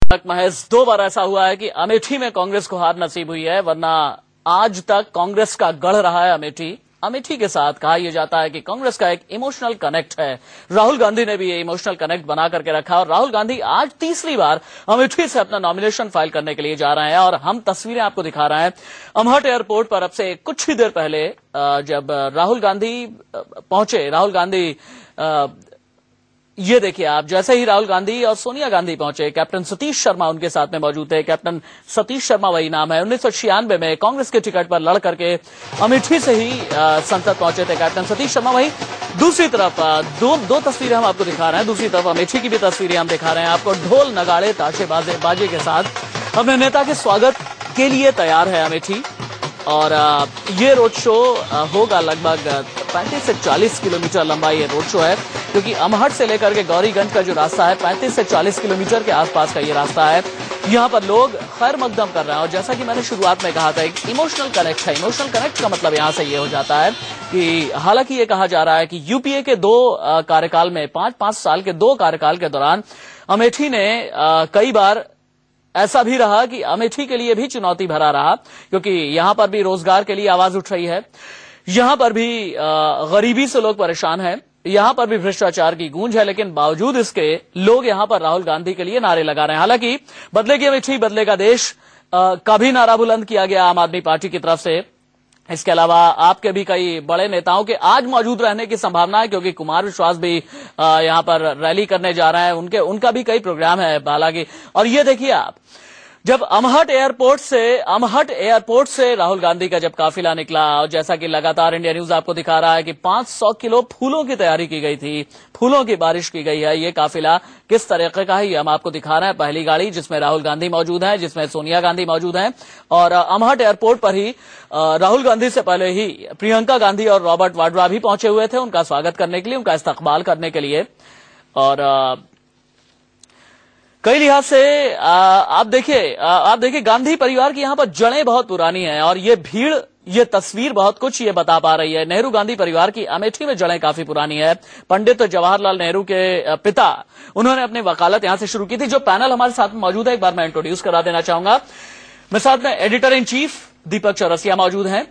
तक महज 2 बार ऐसा हुआ है कि अमेठी में कांग्रेस को हार नसीब हुई है, वरना आज तक कांग्रेस का गढ़ रहा है अमेठी। अमेठी के साथ कहा यह जाता है कि कांग्रेस का एक इमोशनल कनेक्ट है। राहुल गांधी ने भी ये इमोशनल कनेक्ट बना करके रखा और राहुल गांधी आज तीसरी बार अमेठी से अपना नॉमिनेशन फाइल करने के लिए जा रहे हैं। और हम तस्वीरें आपको दिखा रहे हैं अमहट एयरपोर्ट पर। अब से कुछ ही देर पहले जब राहुल गांधी पहुंचे, ये देखिए आप, जैसे ही राहुल गांधी और सोनिया गांधी पहुंचे, कैप्टन सतीश शर्मा उनके साथ में मौजूद थे। कैप्टन सतीश शर्मा वही नाम है, 1996 में कांग्रेस के टिकट पर लड़ करके अमेठी से ही संसद पहुंचे थे कैप्टन सतीश शर्मा। वही दूसरी तरफ दो तस्वीरें हम आपको दिखा रहे हैं। दूसरी तरफ अमेठी की भी तस्वीरें हम दिखा रहे हैं आपको। ढोल नगाड़े ताशे बाजे के साथ अपने नेता के स्वागत के लिए तैयार है अमेठी। और ये रोड शो होगा लगभग 35 से 40 किलोमीटर लंबा ये रोड शो है, क्योंकि अमहट से लेकर के गौरीगंज का जो रास्ता है 35 से 40 किलोमीटर के आसपास का ये रास्ता है। यहाँ पर लोग खैर मकदम कर रहे हैं और जैसा कि मैंने शुरुआत में कहा था, एक इमोशनल कनेक्ट है। इमोशनल कनेक्ट का मतलब यहाँ से ये हो जाता है कि हालांकि ये कहा जा रहा है कि यूपीए के 2 कार्यकाल में 5 साल के 2 कार्यकाल के दौरान अमेठी ने कई बार ऐसा भी रहा कि अमेठी के लिए भी चुनौती भरा रहा, क्योंकि यहां पर भी रोजगार के लिए आवाज उठ रही है, यहां पर भी गरीबी से लोग परेशान हैं, यहां पर भी भ्रष्टाचार की गूंज है। लेकिन बावजूद इसके लोग यहां पर राहुल गांधी के लिए नारे लगा रहे हैं। हालांकि बदलेगी अमेठी, बदलेगा देश का भी नारा बुलंद किया गया आम आदमी पार्टी की तरफ से। इसके अलावा आपके भी कई बड़े नेताओं के आज मौजूद रहने की संभावना है, क्योंकि कुमार विश्वास भी यहां पर रैली करने जा रहे हैं। उनका भी कई प्रोग्राम है हालांकि। और ये देखिए आप, जब अमहट एयरपोर्ट से राहुल गांधी का जब काफिला निकला, और जैसा कि लगातार इंडिया न्यूज आपको दिखा रहा है कि 500 किलो फूलों की तैयारी की गई थी, फूलों की बारिश की गई है। ये काफिला किस तरीके का है ये हम आपको दिखा रहे हैं। पहली गाड़ी जिसमें राहुल गांधी मौजूद है, जिसमें सोनिया गांधी मौजूद हैं, और अमहट एयरपोर्ट पर ही राहुल गांधी से पहले ही प्रियंका गांधी और रॉबर्ट वाड्रा भी पहुंचे हुए थे उनका स्वागत करने के लिए, उनका इस्तकबाल करने के लिए। और कई लिहाज से आप देखिए गांधी परिवार की यहां पर जड़ें बहुत पुरानी हैं और ये भीड़, ये तस्वीर बहुत कुछ ये बता पा रही है। नेहरू गांधी परिवार की अमेठी में जड़ें काफी पुरानी है। पंडित जवाहरलाल नेहरू के पिता, उन्होंने अपनी वकालत यहां से शुरू की थी। जो पैनल हमारे साथ में मौजूद है, एक बार मैं इंट्रोड्यूस करा देना चाहूंगा। मेरे साथ में एडिटर इन चीफ दीपक चौरसिया मौजूद हैं।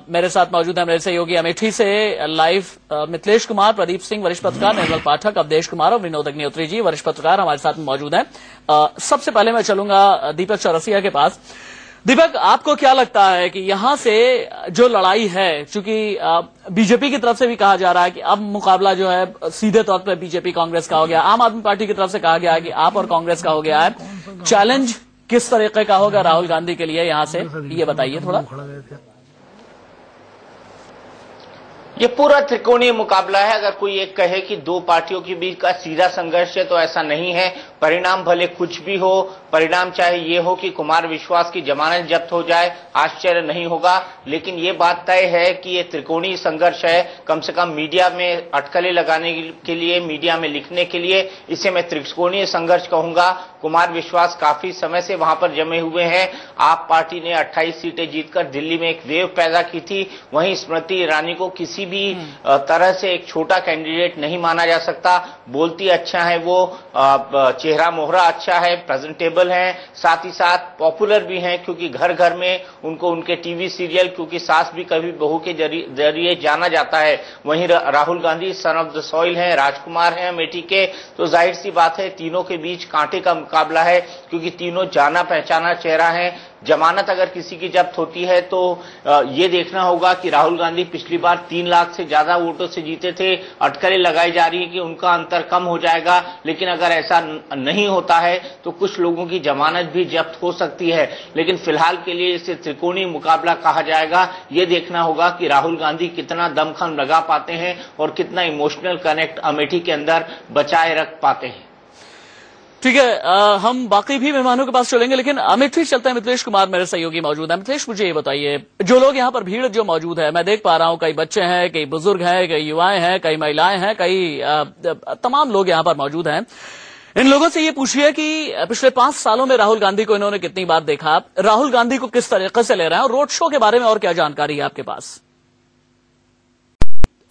मेरे साथ मौजूद है मेरे सहयोगी अमेठी से लाइव मिथिलेश कुमार, प्रदीप सिंह वरिष्ठ पत्रकार, निर्मल पाठक, अवधेश कुमार और विनोद अग्निहोत्री जी वरिष्ठ पत्रकार हमारे साथ में मौजूद हैं। सबसे पहले मैं चलूंगा दीपक चौरसिया के पास। दीपक, आपको क्या लगता है कि यहां से जो लड़ाई है, चूंकि बीजेपी की तरफ से भी कहा जा रहा है कि अब मुकाबला जो है सीधे तौर पर बीजेपी कांग्रेस का हो गया, आम आदमी पार्टी की तरफ से कहा गया है कि आप और कांग्रेस का हो गया है, चैलेंज किस तरीके का होगा राहुल गांधी के लिए यहां से, ये बताइए थोड़ा। ये पूरा त्रिकोणीय मुकाबला है। अगर कोई एक कहे कि 2 पार्टियों के बीच का सीधा संघर्ष है तो ऐसा नहीं है। परिणाम भले कुछ भी हो, परिणाम चाहे ये हो कि कुमार विश्वास की जमानत जब्त हो जाए, आश्चर्य नहीं होगा। लेकिन ये बात तय है कि ये त्रिकोणीय संघर्ष है। कम से कम मीडिया में अटकलें लगाने के लिए, मीडिया में लिखने के लिए इसे मैं त्रिकोणीय संघर्ष कहूंगा। कुमार विश्वास काफी समय से वहां पर जमे हुए हैं। आप पार्टी ने 28 सीटें जीतकर दिल्ली में एक वेव पैदा की थी। वहीं स्मृति ईरानी को किसी भी तरह से एक छोटा कैंडिडेट नहीं माना जा सकता। बोलती अच्छा है वो, चेहरा मोहरा अच्छा है, प्रेजेंटेबल है, साथ ही साथ पॉपुलर भी हैं, क्योंकि घर घर में उनको उनके टीवी सीरियल, क्योंकि सास भी कभी बहू के जरिए जाना जाता है। वहीं Rahul Gandhi son of the soil हैं, राजकुमार हैं अमेठी के। तो जाहिर सी बात है तीनों के बीच कांटे का मुकाबला है, क्योंकि तीनों जाना पहचाना चेहरा है। जमानत अगर किसी की जब्त होती है तो ये देखना होगा कि राहुल गांधी पिछली बार 3 लाख से ज्यादा वोटों से जीते थे। अटकलें लगाई जा रही है कि उनका अंतर कम हो जाएगा, लेकिन अगर ऐसा नहीं होता है तो कुछ लोगों की जमानत भी जब्त हो सकती है। लेकिन फिलहाल के लिए इसे त्रिकोणीय मुकाबला कहा जाएगा। ये देखना होगा कि राहुल गांधी कितना दमखम लगा पाते हैं और कितना इमोशनल कनेक्ट अमेठी के अंदर बचाए रख पाते हैं। ठीक है, हम बाकी भी मेहमानों के पास चलेंगे, लेकिन अमेठी चलते हैं। मिथिलेश कुमार मेरे सहयोगी मौजूद है। मिथिलेश, मुझे ये बताइए, जो लोग यहाँ पर भीड़ जो मौजूद है, मैं देख पा रहा हूँ कई बच्चे हैं, कई बुजुर्ग हैं, कई युवाएं हैं, कई महिलाएं हैं, कई तमाम लोग यहाँ पर मौजूद हैं। इन लोगों से ये पूछिए कि पिछले 5 सालों में राहुल गांधी को इन्होंने कितनी बार देखा, राहुल गांधी को किस तरीके से ले रहे हैं, और रोड शो के बारे में और क्या जानकारी है आपके पास?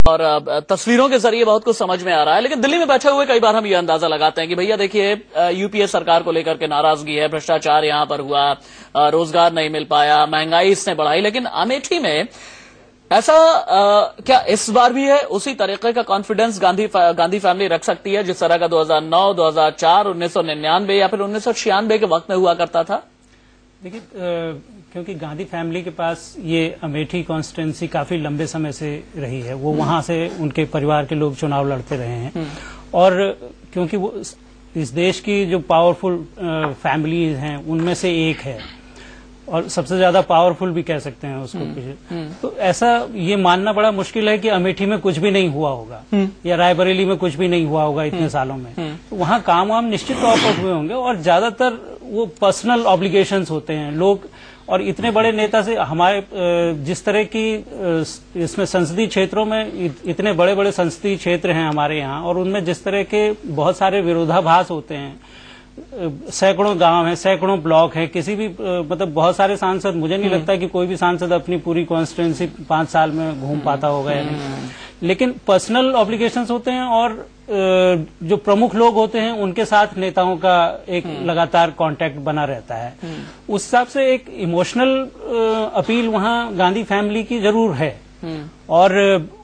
और तस्वीरों के जरिए बहुत कुछ समझ में आ रहा है। लेकिन दिल्ली में बैठे हुए कई बार हम ये अंदाजा लगाते हैं कि भैया देखिए, यूपीए सरकार को लेकर के नाराजगी है, भ्रष्टाचार यहां पर हुआ, रोजगार नहीं मिल पाया, महंगाई इसने बढ़ाई। लेकिन अमेठी में ऐसा क्या इस बार भी है? उसी तरीके का कॉन्फिडेंस गांधी फैमिली रख सकती है जिस तरह का 2009, 2004, 1999 या फिर 1996 के वक्त में हुआ करता था? देखिए, क्योंकि गांधी फैमिली के पास ये अमेठी कॉन्स्टिट्यूंसी काफी लंबे समय से रही है, वो वहां से उनके परिवार के लोग चुनाव लड़ते रहे हैं, और क्योंकि वो इस देश की जो पावरफुल फैमिलीज हैं उनमें से एक है, और सबसे ज्यादा पावरफुल भी कह सकते हैं उसको। तो ऐसा ये मानना बड़ा मुश्किल है कि अमेठी में कुछ भी नहीं हुआ होगा या रायबरेली में कुछ भी नहीं हुआ होगा इतने सालों में। तो वहां काम वाम निश्चित तौर पर हुए होंगे, और ज्यादातर वो पर्सनल ऑब्लिगेशंस होते हैं लोग। और इतने बड़े नेता से हमारे जिस तरह की इसमें संसदीय क्षेत्रों में इतने बड़े बड़े संसदीय क्षेत्र हैं हमारे यहाँ, और उनमें जिस तरह के बहुत सारे विरोधाभास होते हैं, सैकड़ों गांव हैं, सैकड़ों ब्लॉक हैं, किसी भी मतलब बहुत सारे सांसद, मुझे नहीं लगता कि कोई भी सांसद अपनी पूरी कॉन्स्टिट्यूंसी 5 साल में घूम पाता होगा या नहीं। लेकिन पर्सनल ऑब्लिगेशंस होते हैं, और जो प्रमुख लोग होते हैं उनके साथ नेताओं का एक लगातार कांटेक्ट बना रहता है। उस हिसाब से एक इमोशनल अपील वहां गांधी फैमिली की जरूर है, और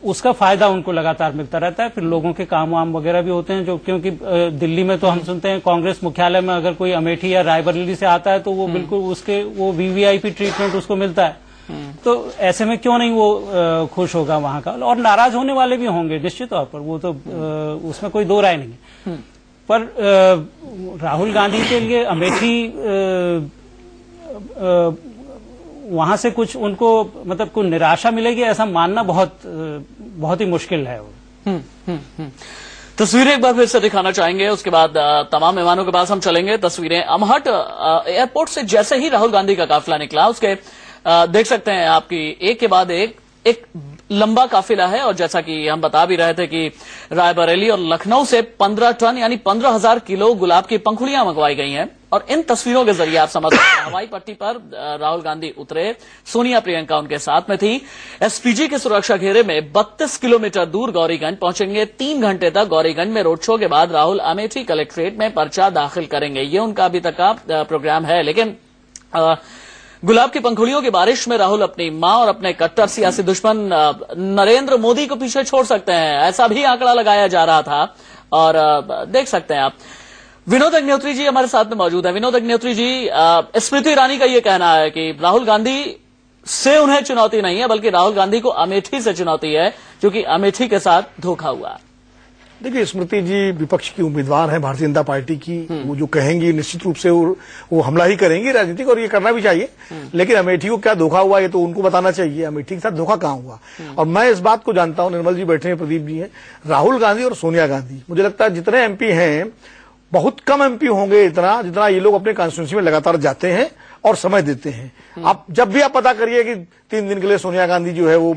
उसका फायदा उनको लगातार मिलता रहता है। फिर लोगों के काम वाम वगैरह भी होते हैं, जो क्योंकि दिल्ली में तो हम सुनते हैं कांग्रेस मुख्यालय में अगर कोई अमेठी या रायबरेली से आता है तो वो बिल्कुल उसके वो वीवीआईपी ट्रीटमेंट उसको मिलता है। तो ऐसे में क्यों नहीं वो खुश होगा वहां का, और नाराज होने वाले भी होंगे निश्चित तौर पर, वो तो उसमें कोई दो राय नहीं। पर राहुल गांधी के लिए अमेठी वहां से कुछ उनको मतलब कोई निराशा मिलेगी ऐसा मानना बहुत ही मुश्किल है। तस्वीरें एक बार फिर से दिखाना चाहेंगे, उसके बाद तमाम मेहमानों के पास हम चलेंगे। तस्वीरें अमहट एयरपोर्ट से जैसे ही राहुल गांधी का काफिला निकला, उसके देख सकते हैं आपकी एक के बाद एक लंबा काफिला है। और जैसा कि हम बता भी रहे थे कि रायबरेली और लखनऊ से 15 टन यानी 15,000 किलो गुलाब की पंखुड़ियां मंगवाई गई हैं। और इन तस्वीरों के जरिए आप समझ सकते हैं, हवाई पट्टी पर राहुल गांधी उतरे, सोनिया प्रियंका उनके साथ में थी। एसपीजी के सुरक्षा घेरे में 32 किलोमीटर दूर गौरीगंज पहुंचेंगे। 3 घंटे तक गौरीगंज में रोड शो के बाद राहुल अमेठी कलेक्ट्रेट में पर्चा दाखिल करेंगे। ये उनका अभी तक का प्रोग्राम है। लेकिन गुलाब की पंखुड़ियों की बारिश में राहुल अपनी मां और अपने कट्टर सियासी दुश्मन नरेंद्र मोदी को पीछे छोड़ सकते हैं, ऐसा भी आंकड़ा लगाया जा रहा था। और देख सकते हैं आप, विनोद अग्निहोत्री जी हमारे साथ में मौजूद है। विनोद अग्निहोत्री जी, स्मृति ईरानी का ये कहना है कि राहुल गांधी से उन्हें चुनौती नहीं है, बल्कि राहुल गांधी को अमेठी से चुनौती है, क्योंकि अमेठी के साथ धोखा हुआ। देखिए, स्मृति जी विपक्ष की उम्मीदवार हैं भारतीय जनता पार्टी की। वो जो कहेंगी निश्चित रूप से वो हमला ही करेंगी राजनीतिक, और ये करना भी चाहिए। लेकिन अमेठी को क्या धोखा हुआ ये तो उनको बताना चाहिए, अमेठी के साथ धोखा कहां हुआ। और मैं इस बात को जानता हूं, निर्मल जी बैठे हैं, प्रदीप जी हैं, राहुल गांधी और सोनिया गांधी, मुझे लगता है जितने एमपी हैं बहुत कम एमपी होंगे इतना जितना ये लोग अपने कॉन्स्टिट्यूंसी में लगातार जाते हैं और समय देते हैं। आप जब भी आप पता करिए कि 3 दिन के लिए सोनिया गांधी जो है वो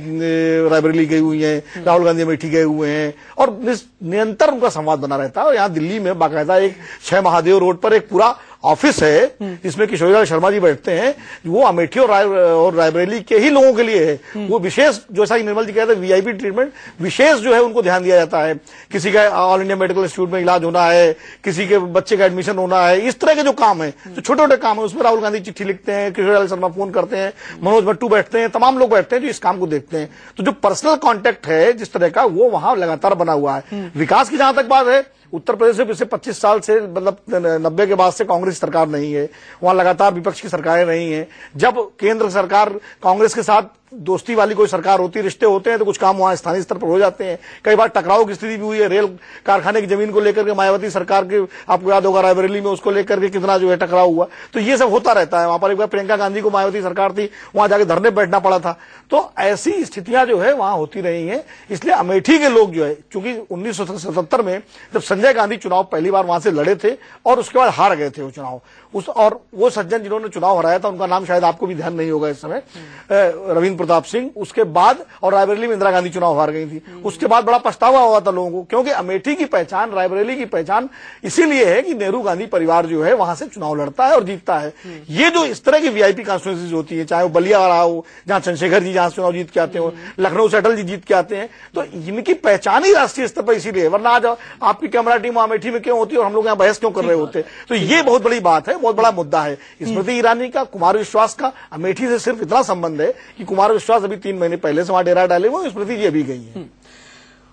रायबरेली गई हुई हैं, राहुल गांधी अमेठी गए हुए हैं, और निरंतर उनका संवाद बना रहता है। और यहाँ दिल्ली में बाकायदा एक 6 महादेव रोड पर एक पूरा ऑफिस है जिसमें किशोरीलाल शर्मा जी बैठते हैं, वो अमेठी और रायबरेली के ही लोगों के लिए है। वो विशेष, जैसा कि निर्मल जी कहते हैं, वीआईपी ट्रीटमेंट विशेष जो है उनको ध्यान दिया जाता है। किसी का ऑल इंडिया मेडिकल इंस्टीट्यूट में इलाज होना है, किसी के बच्चे का एडमिशन होना है, इस तरह के जो काम है, जो छोटे छोटे काम है, उसमें राहुल गांधी चिट्ठी लिखते हैं, किशोरीलाल शर्मा फोन करते हैं, मनोज भट्टू बैठते हैं, तमाम लोग बैठते हैं जो इस काम को देखते हैं। तो जो पर्सनल कॉन्टेक्ट है जिस तरह का, वो वहां लगातार बना हुआ है। विकास की जहां तक बात है, उत्तर प्रदेश में पिछले 25 साल से, मतलब 90 के बाद से कांग्रेस सरकार नहीं है, वहां लगातार विपक्ष की सरकारें रही हैं। जब केंद्र सरकार कांग्रेस के साथ दोस्ती वाली कोई सरकार होती, रिश्ते होते हैं, तो कुछ काम वहां स्थानीय स्तर पर हो जाते हैं। कई बार टकराव की स्थिति भी हुई है। रेल कारखाने की जमीन को लेकर के मायावती सरकार के, आपको याद होगा रायबरेली में उसको लेकर के कितना जो है टकराव हुआ। तो ये सब होता रहता है। वहां पर एक बार प्रियंका गांधी को मायावती सरकार थी, वहां जाके धरने बैठना पड़ा था। तो ऐसी स्थितियां जो है वहां होती रही हैं। इसलिए अमेठी के लोग जो है, चूंकि 1977 में जब संजय गांधी चुनाव पहली बार वहां से लड़े थे और उसके बाद हार गए थे वो चुनाव, और वो सज्जन जिन्होंने चुनाव हराया था, उनका नाम शायद आपको भी ध्यान नहीं होगा इस समय, रविंद्र प्रताप सिंह, उसके बाद और रायबरेली में इंदिरा गांधी चुनाव हार गई थी। उसके बाद बड़ा पछतावा हुआ था लोगों को, क्योंकि अमेठी की पहचान, रायबरेली की पहचान इसीलिए है कि नेहरू गांधी परिवार जो है वहां से चुनाव लड़ता है और जीतता है। ये जो इस तरह की वीआईपी कॉन्स्टिट्यूंसीज होती है, चाहे वो बलिया रहा हो, जहां चंद्रशेखर जी जहां चुनाव जीत के आते हो, लखनऊ से अटल जी जीत के आते हैं, तो इनकी पहचान ही राष्ट्रीय स्तर पर इसीलिए, वरना आज आपकी कैमरा टीम अमेठी में क्यों होती है और हम लोग यहाँ बहस क्यों कर रहे होते। तो ये बहुत बड़ी बात है, बहुत बड़ा मुद्दा है। स्मृति ईरानी का, कुमार विश्वास का अमेठी से सिर्फ इतना संबंध है कि कुमार विश्वास अभी 3 महीने पहले से वहां डेरा डाले हुए, स्मृति जी अभी गई है।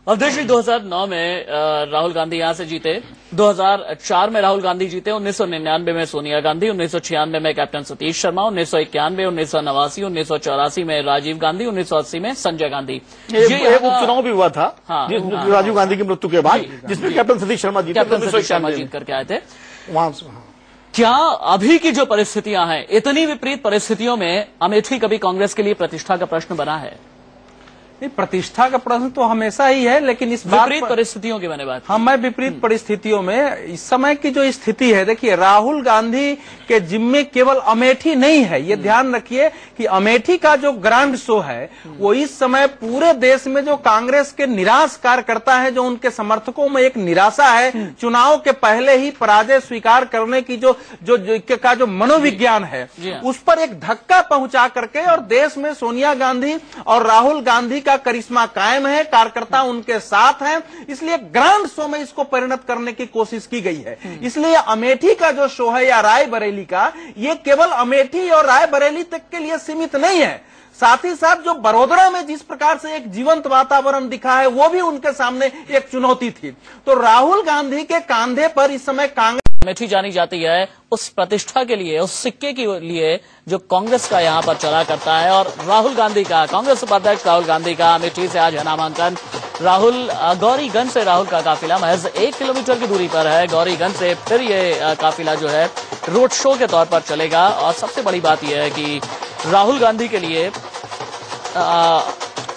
अवधेश जी, 2009 में राहुल गांधी यहां से जीते, 2004 में राहुल गांधी जीते, 1999 में सोनिया गांधी, 1996 में कैप्टन सतीश शर्मा, 1991, 1989, 1984 में राजीव गांधी, 1980 में संजय गांधी। एक उपचुनाव भी हुआ था राजीव गांधी की मृत्यु के बाद, जिसमें कैप्टन सतीश शर्मा जीत करके आए थे वहां। क्या अभी की जो परिस्थितियां हैं, इतनी विपरीत परिस्थितियों में अमेठी कभी कांग्रेस के लिए प्रतिष्ठा का प्रश्न बना है? नहीं, प्रतिष्ठा का प्रश्न तो हमेशा ही है, लेकिन इस विपरीत परिस्थितियों की मैंने बात की। हाँ, मैं विपरीत परिस्थितियों में इस समय की जो स्थिति है, देखिए राहुल गांधी के जिम्मे केवल अमेठी नहीं है। ये ध्यान रखिए कि अमेठी का जो ग्रांड शो है वो इस समय पूरे देश में जो कांग्रेस के निराश कार्यकर्ता है, जो उनके समर्थकों में एक निराशा है, चुनाव के पहले ही पराजय स्वीकार करने की जो मनोविज्ञान है, उस पर एक धक्का पहुंचा करके, और देश में सोनिया गांधी और राहुल गांधी का करिश्मा कायम है, कार्यकर्ता उनके साथ हैं, इसलिए ग्रांड शो में इसको परिणत करने की कोशिश की गई है। इसलिए अमेठी का जो शो है या रायबरेली का, ये केवल अमेठी और रायबरेली तक के लिए सीमित नहीं है। साथ ही साथ जो बड़ोदरा में जिस प्रकार से एक जीवंत वातावरण दिखा है, वो भी उनके सामने एक चुनौती थी। तो राहुल गांधी के कांधे पर इस समय कांग्रेस अमेठी जानी जाती है उस प्रतिष्ठा के लिए, उस सिक्के के लिए जो कांग्रेस का यहां पर चला करता है। और राहुल गांधी का, कांग्रेस उपाध्यक्ष राहुल गांधी का अमेठी से आज है नामांकन। गौरीगंज से राहुल का काफिला महज 1 किलोमीटर की दूरी पर है। गौरीगंज से फिर ये काफिला जो है रोड शो के तौर पर चलेगा। और सबसे बड़ी बात यह है कि राहुल गांधी के लिए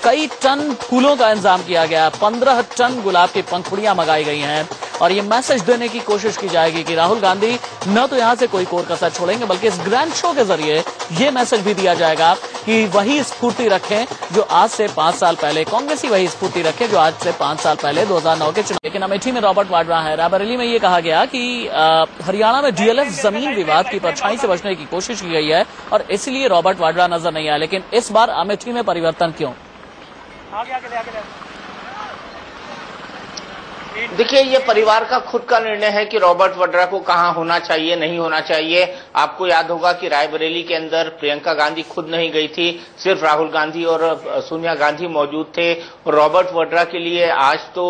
कई टन फूलों का इंतजाम किया गया, 15 टन गुलाब की पंखुड़ियां मंगाई गई हैं। और ये मैसेज देने की कोशिश की जाएगी कि राहुल गांधी न तो यहां से कोई कोर कसर छोड़ेंगे, बल्कि इस ग्रैंड शो के जरिए ये मैसेज भी दिया जाएगा कि वही स्फूर्ति रखें जो आज से 5 साल पहले, कांग्रेस ही वही स्फूर्ति रखे जो आज से 5 साल पहले 2009 के चुनाव। लेकिन अमेठी में रॉबर्ट वाड्रा है। रायबरेली में ये कहा गया कि हरियाणा में डीएलएफ जमीन विवाद की परछाई से बचने की कोशिश की गई है और इसलिए रॉबर्ट वाड्रा नजर नहीं आया। लेकिन इस बार अमेठी में परिवर्तन क्यों? देखिए, ये परिवार का खुद का निर्णय है कि रॉबर्ट वाड्रा को कहां होना चाहिए, नहीं होना चाहिए। आपको याद होगा कि रायबरेली के अंदर प्रियंका गांधी खुद नहीं गई थी, सिर्फ राहुल गांधी और सोनिया गांधी मौजूद थे। और रॉबर्ट वाड्रा के लिए आज तो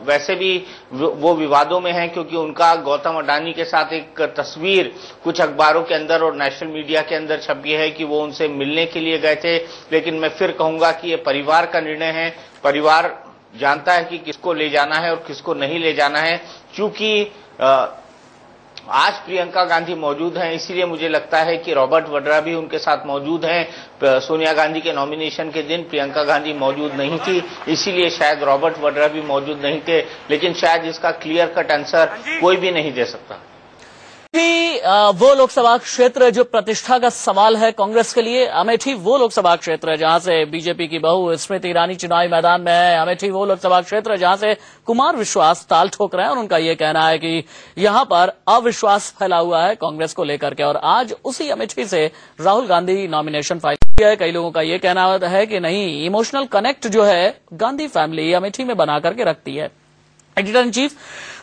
वैसे भी वो विवादों में है, क्योंकि उनका गौतम अडानी के साथ एक तस्वीर कुछ अखबारों के अंदर और नेशनल मीडिया के अंदर छपी है कि वो उनसे मिलने के लिए गए थे। लेकिन मैं फिर कहूंगा कि ये परिवार का निर्णय है। परिवार जानता है कि किसको ले जाना है और किसको नहीं ले जाना है। चूंकि आज प्रियंका गांधी मौजूद हैं, इसीलिए मुझे लगता है कि रॉबर्ट वाड्रा भी उनके साथ मौजूद हैं। सोनिया गांधी के नॉमिनेशन के दिन प्रियंका गांधी मौजूद नहीं थी, इसीलिए शायद रॉबर्ट वाड्रा भी मौजूद नहीं थे। लेकिन शायद इसका क्लियर कट आंसर कोई भी नहीं दे सकता। वो लोकसभा क्षेत्र जो प्रतिष्ठा का सवाल है कांग्रेस के लिए, अमेठी वो लोकसभा क्षेत्र है जहां से बीजेपी की बहू स्मृति ईरानी चुनावी मैदान में है। अमेठी वो लोकसभा क्षेत्र है जहां से कुमार विश्वास ताल ठोक रहे हैं और उनका ये कहना है कि यहां पर अविश्वास फैला हुआ है कांग्रेस को लेकर के। और आज उसी अमेठी से राहुल गांधी नॉमिनेशन फाइल किया है। कई लोगों का ये कहना है कि नहीं, इमोशनल कनेक्ट जो है गांधी फैमिली अमेठी में बना करके रखती है। एडिटर इन चीफ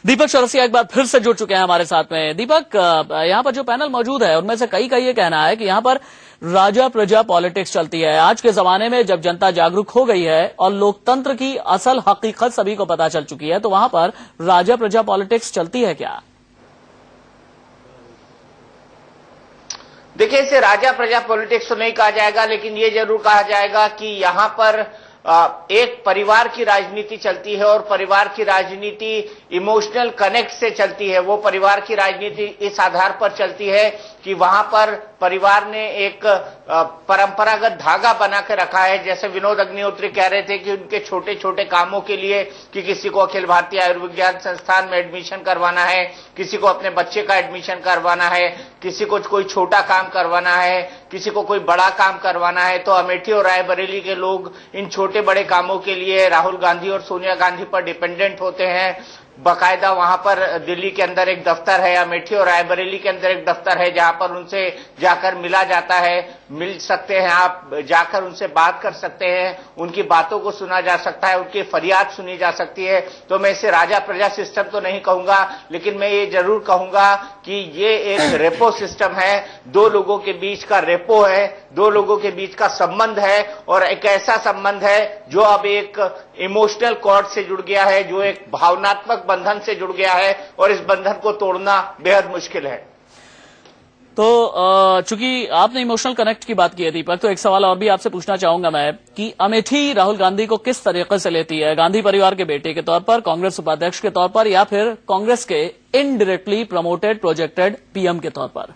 दीपक चौरसिया एक बार फिर से जुड़ चुके हैं हमारे साथ में। दीपक, यहाँ पर जो पैनल मौजूद है उनमें से कई का ये कहना है कि यहाँ पर राजा प्रजा पॉलिटिक्स चलती है। आज के जमाने में जब जनता जागरूक हो गई है और लोकतंत्र की असल हकीकत सभी को पता चल चुकी है, तो वहां पर राजा प्रजा पॉलिटिक्स चलती है क्या? देखिए, इसे राजा प्रजा पॉलिटिक्स तो नहीं कहा जाएगा, लेकिन ये जरूर कहा जाएगा कि यहां पर एक परिवार की राजनीति चलती है और परिवार की राजनीति इमोशनल कनेक्ट से चलती है। वो परिवार की राजनीति इस आधार पर चलती है कि वहां पर परिवार ने एक परंपरागत धागा बना के रखा है। जैसे विनोद अग्निहोत्री कह रहे थे कि उनके छोटे छोटे कामों के लिए, कि किसी को अखिल भारतीय आयुर्विज्ञान संस्थान में एडमिशन करवाना है, किसी को अपने बच्चे का एडमिशन करवाना है, किसी को कोई छोटा काम करवाना है, किसी को कोई बड़ा काम करवाना है, तो अमेठी और रायबरेली के लोग इन छोटे बड़े कामों के लिए राहुल गांधी और सोनिया गांधी पर डिपेंडेंट होते हैं। बाकायदा वहां पर दिल्ली के अंदर एक दफ्तर है, अमेठी और रायबरेली के अंदर एक दफ्तर है, जहां पर उनसे जाकर मिला जाता है, मिल सकते हैं, आप जाकर उनसे बात कर सकते हैं, उनकी बातों को सुना जा सकता है, उनकी फरियाद सुनी जा सकती है। तो मैं इसे राजा प्रजा सिस्टम तो नहीं कहूंगा, लेकिन मैं ये जरूर कहूंगा कि ये एक रेपो सिस्टम है, दो लोगों के बीच का रेपो है, दो लोगों के बीच का संबंध है, और एक ऐसा संबंध है जो अब एक इमोशनल कॉर्ड से जुड़ गया है, जो एक भावनात्मक बंधन से जुड़ गया है, और इस बंधन को तोड़ना बेहद मुश्किल है। तो चूंकि आपने इमोशनल कनेक्ट की बात की है दीपक, तो एक सवाल और भी आपसे पूछना चाहूंगा मैं कि अमेठी राहुल गांधी को किस तरीके से लेती है? गांधी परिवार के बेटे के तौर पर, कांग्रेस उपाध्यक्ष के तौर पर, या फिर कांग्रेस के इनडायरेक्टली प्रमोटेड प्रोजेक्टेड पीएम के तौर पर?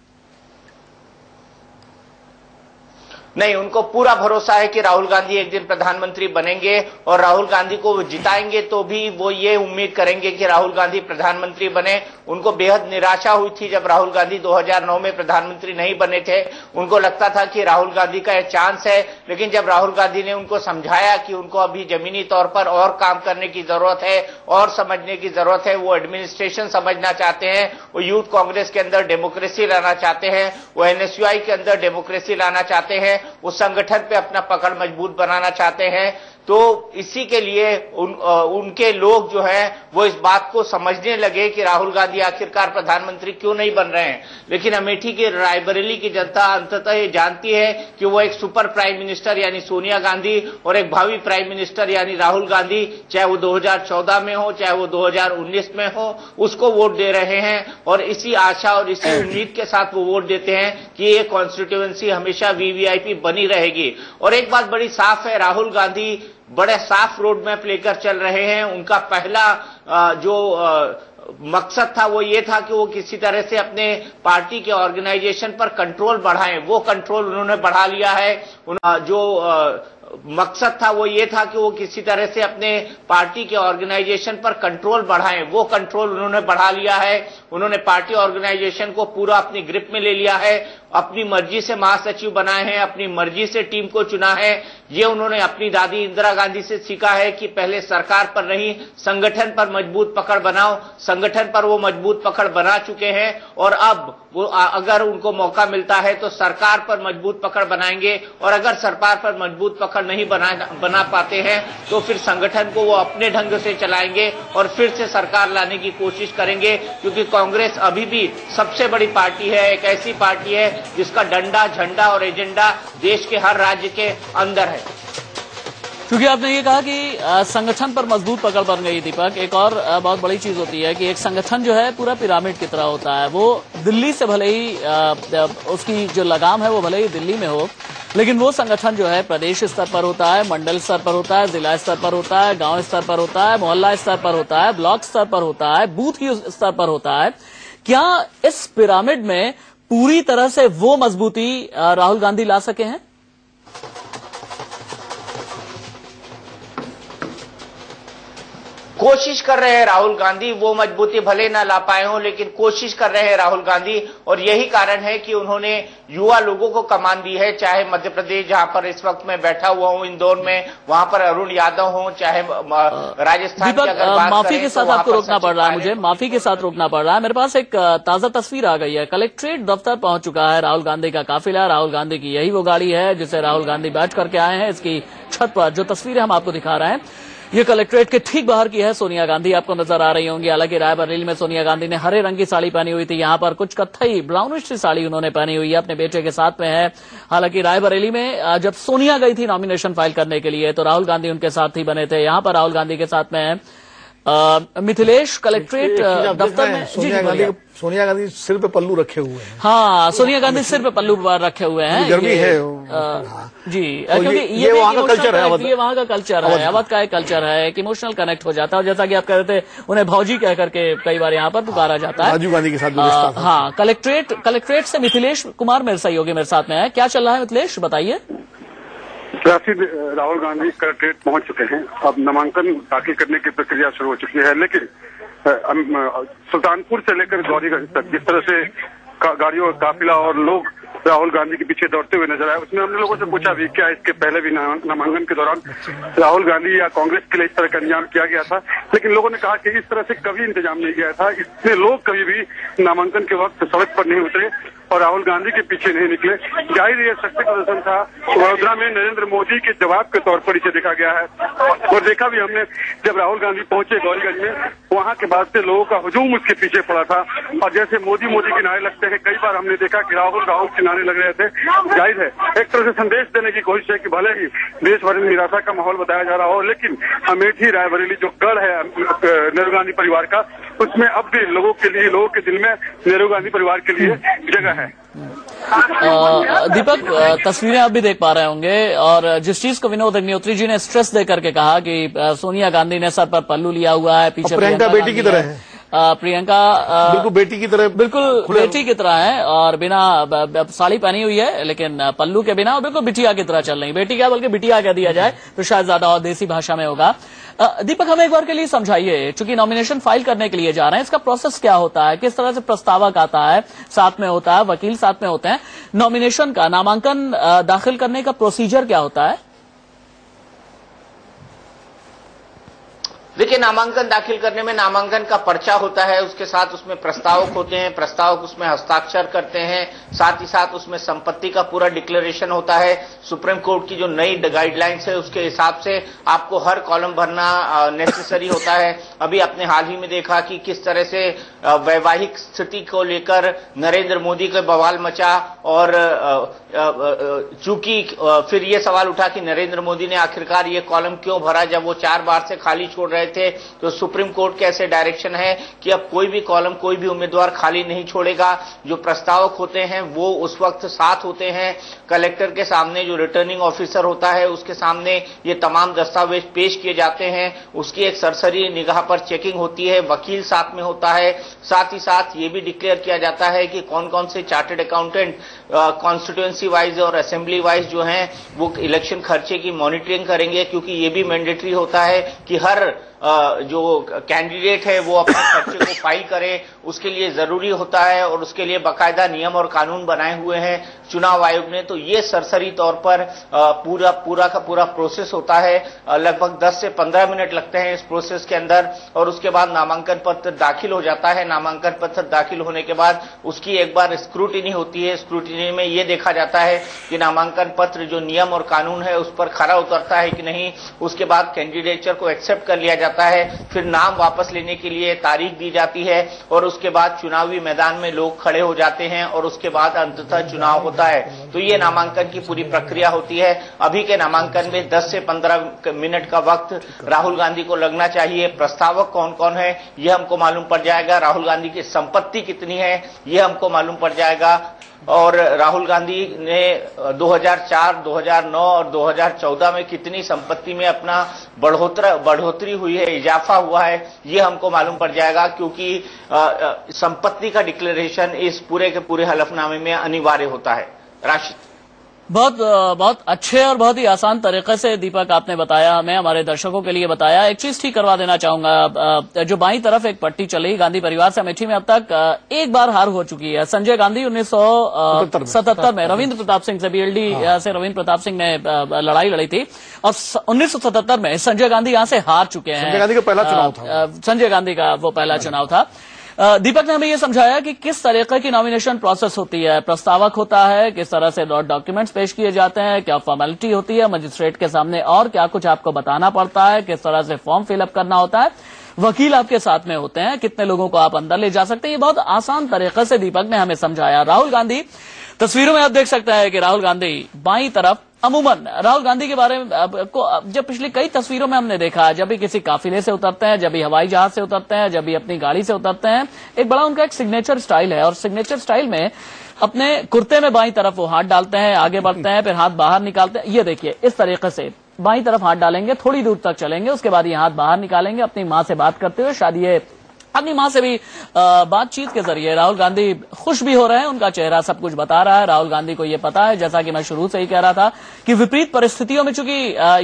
नहीं, उनको पूरा भरोसा है कि राहुल गांधी एक दिन प्रधानमंत्री बनेंगे, और राहुल गांधी को वो जिताएंगे तो भी वो ये उम्मीद करेंगे कि राहुल गांधी प्रधानमंत्री बने। उनको बेहद निराशा हुई थी जब राहुल गांधी 2009 में प्रधानमंत्री नहीं बने थे। उनको लगता था कि राहुल गांधी का यह चांस है, लेकिन जब राहुल गांधी ने उनको समझाया कि उनको अभी जमीनी तौर पर और काम करने की जरूरत है, और समझने की जरूरत है, वो एडमिनिस्ट्रेशन समझना चाहते हैं, वो यूथ कांग्रेस के अंदर डेमोक्रेसी लाना चाहते हैं, वो एनएसयूआई के अंदर डेमोक्रेसी लाना चाहते हैं, उस संगठन पे अपना पकड़ मजबूत बनाना चाहते हैं, तो इसी के लिए उनके लोग जो है वो इस बात को समझने लगे कि राहुल गांधी आखिरकार प्रधानमंत्री क्यों नहीं बन रहे हैं। लेकिन अमेठी की रायबरेली की जनता अंततः ये जानती है कि वो एक सुपर प्राइम मिनिस्टर यानी सोनिया गांधी और एक भावी प्राइम मिनिस्टर यानी राहुल गांधी, चाहे वो 2014 में हो चाहे वो 2019 में हो, उसको वोट दे रहे हैं, और इसी आशा और इसी उम्मीद के साथ वो वोट देते हैं कि ये कॉन्स्टिट्यूएंसी हमेशा वीवीआईपी बनी रहेगी। और एक बात बड़ी साफ है, राहुल गांधी बड़े साफ रोड मैप लेकर चल रहे हैं। उनका पहला जो मकसद था वो ये था कि वो किसी तरह से अपने पार्टी के ऑर्गेनाइजेशन पर कंट्रोल बढ़ाएं, वो कंट्रोल उन्होंने बढ़ा लिया है। जो मकसद था वो ये था कि वो किसी तरह से अपने पार्टी के ऑर्गेनाइजेशन पर कंट्रोल बढ़ाएं, वो कंट्रोल उन्होंने बढ़ा लिया है। उन्होंने पार्टी ऑर्गेनाइजेशन को पूरा अपनी ग्रिप में ले लिया है, अपनी मर्जी से महासचिव बनाए हैं, अपनी मर्जी से टीम को चुना है। ये उन्होंने अपनी दादी इंदिरा गांधी से सीखा है कि पहले सरकार पर नहीं, संगठन पर मजबूत पकड़ बनाओ। संगठन पर वो मजबूत पकड़ बना चुके हैं, और अब वो अगर उनको मौका मिलता है तो सरकार पर मजबूत पकड़ बनाएंगे, और अगर सरकार पर मजबूत पकड़ नहीं बना पाते हैं तो फिर संगठन को वो अपने ढंग से चलाएंगे और फिर से सरकार लाने की कोशिश करेंगे। क्योंकि कांग्रेस अभी भी सबसे बड़ी पार्टी है, एक ऐसी पार्टी है जिसका डंडा, झंडा और एजेंडा देश के हर राज्य के अंदर है। क्योंकि आपने ये कहा कि संगठन पर मजबूत पकड़ बन गई दीपक, एक और बहुत बड़ी चीज होती है कि एक संगठन जो है पूरा पिरामिड की तरह होता है। वो दिल्ली से भले ही उसकी जो लगाम है वो भले ही दिल्ली में हो, लेकिन वो संगठन जो है प्रदेश स्तर पर होता है, मंडल स्तर पर होता है, जिला स्तर पर होता है, गांव स्तर पर होता है, मोहल्ला स्तर पर होता है, ब्लॉक स्तर पर होता है, बूथ की स्तर पर होता है। क्या इस पिरामिड में पूरी तरह से वो मजबूती राहुल गांधी ला सके हैं? कोशिश कर रहे हैं राहुल गांधी, वो मजबूती भले ना ला पाए हों, लेकिन कोशिश कर रहे हैं राहुल गांधी। और यही कारण है कि उन्होंने युवा लोगों को कमान दी है, चाहे मध्य प्रदेश जहां पर इस वक्त मैं बैठा हुआ हूं इंदौर में, वहां पर अरुण यादव हो, चाहे राजस्थान की अगर बात माफी के तो साथ आपको रोकना पड़ रहा है, मुझे माफी के साथ रोकना पड़ रहा है। मेरे पास एक ताजा तस्वीर आ गई है, कलेक्ट्रेट दफ्तर पहुंच चुका है राहुल गांधी का काफिला। राहुल गांधी की यही वो गाड़ी है जिसे राहुल गांधी बैठ करके आए हैं। इसकी छत पर जो तस्वीरें हम आपको दिखा रहे हैं, ये कलेक्ट्रेट के ठीक बाहर की है। सोनिया गांधी आपको नजर आ रही होंगी। हालांकि रायबरेली में सोनिया गांधी ने हरे रंग की साड़ी पहनी हुई थी, यहां पर कुछ कत्थई ब्राउनिश सी साड़ी उन्होंने पहनी हुई है, अपने बेटे के साथ में है। हालांकि रायबरेली में जब सोनिया गई थी नॉमिनेशन फाइल करने के लिए तो राहुल गांधी उनके साथ ही बने थे। यहां पर राहुल गांधी के साथ में है मिथिलेश कलेक्ट्रेट दफ्तर में। सोनिया गांधी सिर पे पल्लू रखे हुए हैं। हाँ, सोनिया गांधी सिर पे पल्लू रखे हुए हैं। गर्मी है जी, तो क्योंकि ये वहाँ का कल्चर है, ये वहाँ का कल्चर है, अवध का एक कल्चर है, एक इमोशनल कनेक्ट हो जाता है। और जैसा कि आप कह रहे थे, उन्हें भौजी कह करके कई बार यहाँ पर पुकारा जाता है। राजीव गांधी के साथ हाँ, कलेक्ट्रेट से मिथिलेश कुमार मेरे सहयोगी मेरे साथ में है। क्या चल रहा है मिथिलेश, बताइए। राहुल गांधी कलेक्ट्रेट पहुंच चुके हैं। अब नामांकन दाखिल करने की प्रक्रिया शुरू हो चुकी है, लेकिन सुल्तानपुर से लेकर गौरीगंज तक जिस तरह से गाड़ियों का काफिला और लोग राहुल गांधी के पीछे दौड़ते हुए नजर आए। उसमें हमने लोगों से पूछा भी क्या इसके पहले भी नामांकन के दौरान राहुल गांधी या कांग्रेस के लिए इस तरह का इंतजाम किया गया था, लेकिन लोगों ने कहा कि इस तरह से कभी इंतजाम नहीं किया था। इसमें लोग कभी भी नामांकन के वक्त सड़क पर नहीं उतरे और राहुल गांधी के पीछे नहीं निकले। जाहिर ये शक्ति प्रदर्शन था। वडोदरा में नरेंद्र मोदी के जवाब के तौर पर इसे देखा गया है और देखा भी हमने जब राहुल गांधी पहुंचे गौरीगंज में, वहां के बाद से लोगों का हुजूम उसके पीछे पड़ा था और जैसे मोदी मोदी के नारे लगते हैं, कई बार हमने देखा कि राहुल राहुल के नारे लग रहे थे। जाहिर है एक तरह से संदेश देने की कोशिश है कि भले ही देश भर में निराशा का माहौल बताया जा रहा हो, लेकिन अमेठी रायबरेली जो गढ़ है नेहरू गांधी परिवार का, उसमें अब भी लोगों के दिल में नेहरू गांधी परिवार के लिए जगह है। दीपक, तस्वीरें आप भी देख पा रहे होंगे और जिस चीज को विनोद अग्निहोत्री जी ने स्ट्रेस दे करके कहा कि सोनिया गांधी ने सर पर पल्लू लिया हुआ है, पीछे प्रियंका बेटी की तरह है। प्रियंका बिल्कुल बेटी की तरह, बिल्कुल बेटी की तरह है और बिना साड़ी पहनी हुई है लेकिन पल्लू के बिना, और बिल्कुल बिटिया की तरह चल रही। बेटी क्या बल्कि बिटिया कह दिया जाए तो शायद ज्यादा और देसी भाषा में होगा। दीपक, हमें एक बार के लिए समझाइए, चूंकि नॉमिनेशन फाइल करने के लिए जा रहे हैं, इसका प्रोसेस क्या होता है, किस तरह से प्रस्तावक आता है, साथ में होता है वकील, साथ में होते हैं, नॉमिनेशन का नामांकन दाखिल करने का प्रोसीजर क्या होता है? देखिए, नामांकन दाखिल करने में नामांकन का पर्चा होता है, उसके साथ उसमें प्रस्तावक होते हैं, प्रस्तावक उसमें हस्ताक्षर करते हैं, साथ ही साथ उसमें संपत्ति का पूरा डिक्लेरेशन होता है। सुप्रीम कोर्ट की जो नई गाइडलाइंस है उसके हिसाब से आपको हर कॉलम भरना नेसेसरी होता है। अभी आपने हाल ही में देखा कि किस तरह से वैवाहिक स्थिति को लेकर नरेंद्र मोदी का बवाल मचा और चूंकि फिर ये सवाल उठा कि नरेंद्र मोदी ने आखिरकार ये कॉलम क्यों भरा जब वो 4 बार से खाली छोड़ रहे थे। तो सुप्रीम कोर्ट के ऐसे डायरेक्शन है कि अब कोई भी कॉलम, कोई भी उम्मीदवार खाली नहीं छोड़ेगा। जो प्रस्तावक होते हैं वो उस वक्त साथ होते हैं, कलेक्टर के सामने जो रिटर्निंग ऑफिसर होता है उसके सामने ये तमाम दस्तावेज पेश किए जाते हैं, उसकी एक सरसरी निगाह पर चेकिंग होती है, वकील साथ में होता है। साथ ही साथ ये भी डिक्लेयर किया जाता है कि कौन कौन से चार्टर्ड अकाउंटेंट कॉन्स्टिट्यूएंसी वाइज और असेंबली वाइज जो हैं वो इलेक्शन खर्चे की मॉनिटरिंग करेंगे, क्योंकि ये भी मैंडेटरी होता है कि हर जो कैंडिडेट है वो अपने खर्चे को फाइल करे, उसके लिए जरूरी होता है और उसके लिए बाकायदा नियम और कानून बनाए हुए हैं चुनाव आयोग ने। तो ये सरसरी तौर पर पूरा का पूरा प्रोसेस होता है। लगभग 10 से 15 मिनट लगते हैं इस प्रोसेस के अंदर और उसके बाद नामांकन पत्र दाखिल हो जाता है। नामांकन पत्र दाखिल होने के बाद उसकी एक बार स्क्रूटिनी होती है। स्क्रूटिनी में ये देखा जाता है कि नामांकन पत्र जो नियम और कानून है उस पर खरा उतरता है कि नहीं। उसके बाद कैंडिडेचर को एक्सेप्ट कर लिया जाता है, फिर नाम वापस लेने के लिए तारीख दी जाती है और उसके बाद चुनावी मैदान में लोग खड़े हो जाते हैं और उसके बाद अंततः चुनाव होता है। तो ये नामांकन की पूरी प्रक्रिया होती है। अभी के नामांकन में 10 से 15 मिनट का वक्त राहुल गांधी को लगना चाहिए। प्रस्तावक कौन कौन है ये हमको मालूम पड़ जाएगा, राहुल गांधी की संपत्ति कितनी है ये हमको मालूम पड़ जाएगा और राहुल गांधी ने 2004, 2009 और 2014 में कितनी संपत्ति में अपना बढ़ोतरी हुई है, इजाफा हुआ है, ये हमको मालूम पड़ जाएगा, क्योंकि संपत्ति का डिक्लेरेशन इस पूरे के पूरे हलफनामे में अनिवार्य होता है। राशिद, बहुत अच्छे और बहुत ही आसान तरीके से दीपक आपने बताया, हमें हमारे दर्शकों के लिए बताया। एक चीज ठीक करवा देना चाहूंगा, जो बाईं तरफ एक पट्टी चली गांधी परिवार से अमेठी में अब तक एक बार हार हो चुकी है। संजय गांधी 1977 में रविंद्र प्रताप सिंह से, बीएलडी से रविंद्र प्रताप सिंह ने लड़ाई लड़ी थी और 1977 में संजय गांधी यहां से हार चुके हैं। संजय गांधी का पहला चुनाव था, संजय गांधी का वो पहला चुनाव था। दीपक ने हमें ये समझाया कि किस तरीके की नॉमिनेशन प्रोसेस होती है, प्रस्तावक होता है, किस तरह से डॉक्यूमेंट्स पेश किए जाते हैं, क्या फॉर्मेलिटी होती है मजिस्ट्रेट के सामने और क्या कुछ आपको बताना पड़ता है, किस तरह से फॉर्म फिलअप करना होता है, वकील आपके साथ में होते हैं, कितने लोगों को आप अंदर ले जा सकते हैं। ये बहुत आसान तरीके से दीपक ने हमें समझाया। राहुल गांधी, तस्वीरों में आप देख सकते हैं कि राहुल गांधी बाईं तरफ, अमूमन राहुल गांधी के बारे में जब पिछली कई तस्वीरों में हमने देखा, जब भी किसी काफिले से उतरते हैं, जब भी हवाई जहाज से उतरते हैं, जब भी अपनी गाड़ी से उतरते हैं, एक बड़ा उनका एक सिग्नेचर स्टाइल है और सिग्नेचर स्टाइल में अपने कुर्ते में बाईं तरफ वो हाथ डालते हैं, आगे बढ़ते हैं, फिर हाथ बाहर निकालते हैं। ये देखिए, इस तरीके से बाईं तरफ हाथ डालेंगे, थोड़ी दूर तक चलेंगे, उसके बाद ये हाथ बाहर निकालेंगे, अपनी मां से बात करते हुए। शायद ये अपनी मां से भी बातचीत के जरिए राहुल गांधी खुश भी हो रहे हैं, उनका चेहरा सब कुछ बता रहा है। राहुल गांधी को ये पता है, जैसा कि मैं शुरू से ही कह रहा था, कि विपरीत परिस्थितियों में चूंकि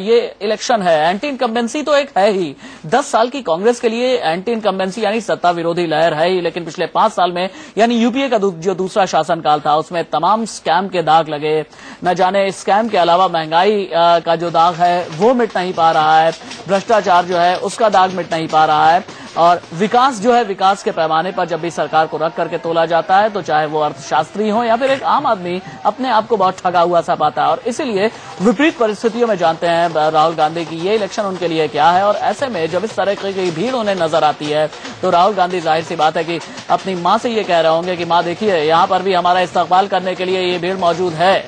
ये इलेक्शन है, एंटी इनकम्बेंसी तो एक है ही। 10 साल की कांग्रेस के लिए एंटी इनकम्बेंसी यानी सत्ता विरोधी लहर है ही, लेकिन पिछले 5 साल में यानी यूपीए का जो दूसरा शासनकाल था, उसमें तमाम स्कैम के दाग लगे। न जाने स्कैम के अलावा महंगाई का जो दाग है वो मिट नहीं पा रहा है, भ्रष्टाचार जो है उसका दाग मिट नहीं पा रहा है, और विकास जो है, विकास के पैमाने पर जब भी सरकार को रख करके तोला जाता है, तो चाहे वो अर्थशास्त्री हो या फिर एक आम आदमी, अपने आप को बहुत ठगा हुआ सा पाता है। और इसीलिए विपरीत परिस्थितियों में जानते हैं राहुल गांधी की ये इलेक्शन उनके लिए क्या है। और ऐसे में जब इस तरह की भीड़ उन्हें नजर आती है, तो राहुल गांधी जाहिर सी बात है कि अपनी मां से ये कह रहे होंगे कि मां देखिए, यहाँ पर भी हमारा इस्तकबाल करने के लिए ये भीड़ मौजूद है।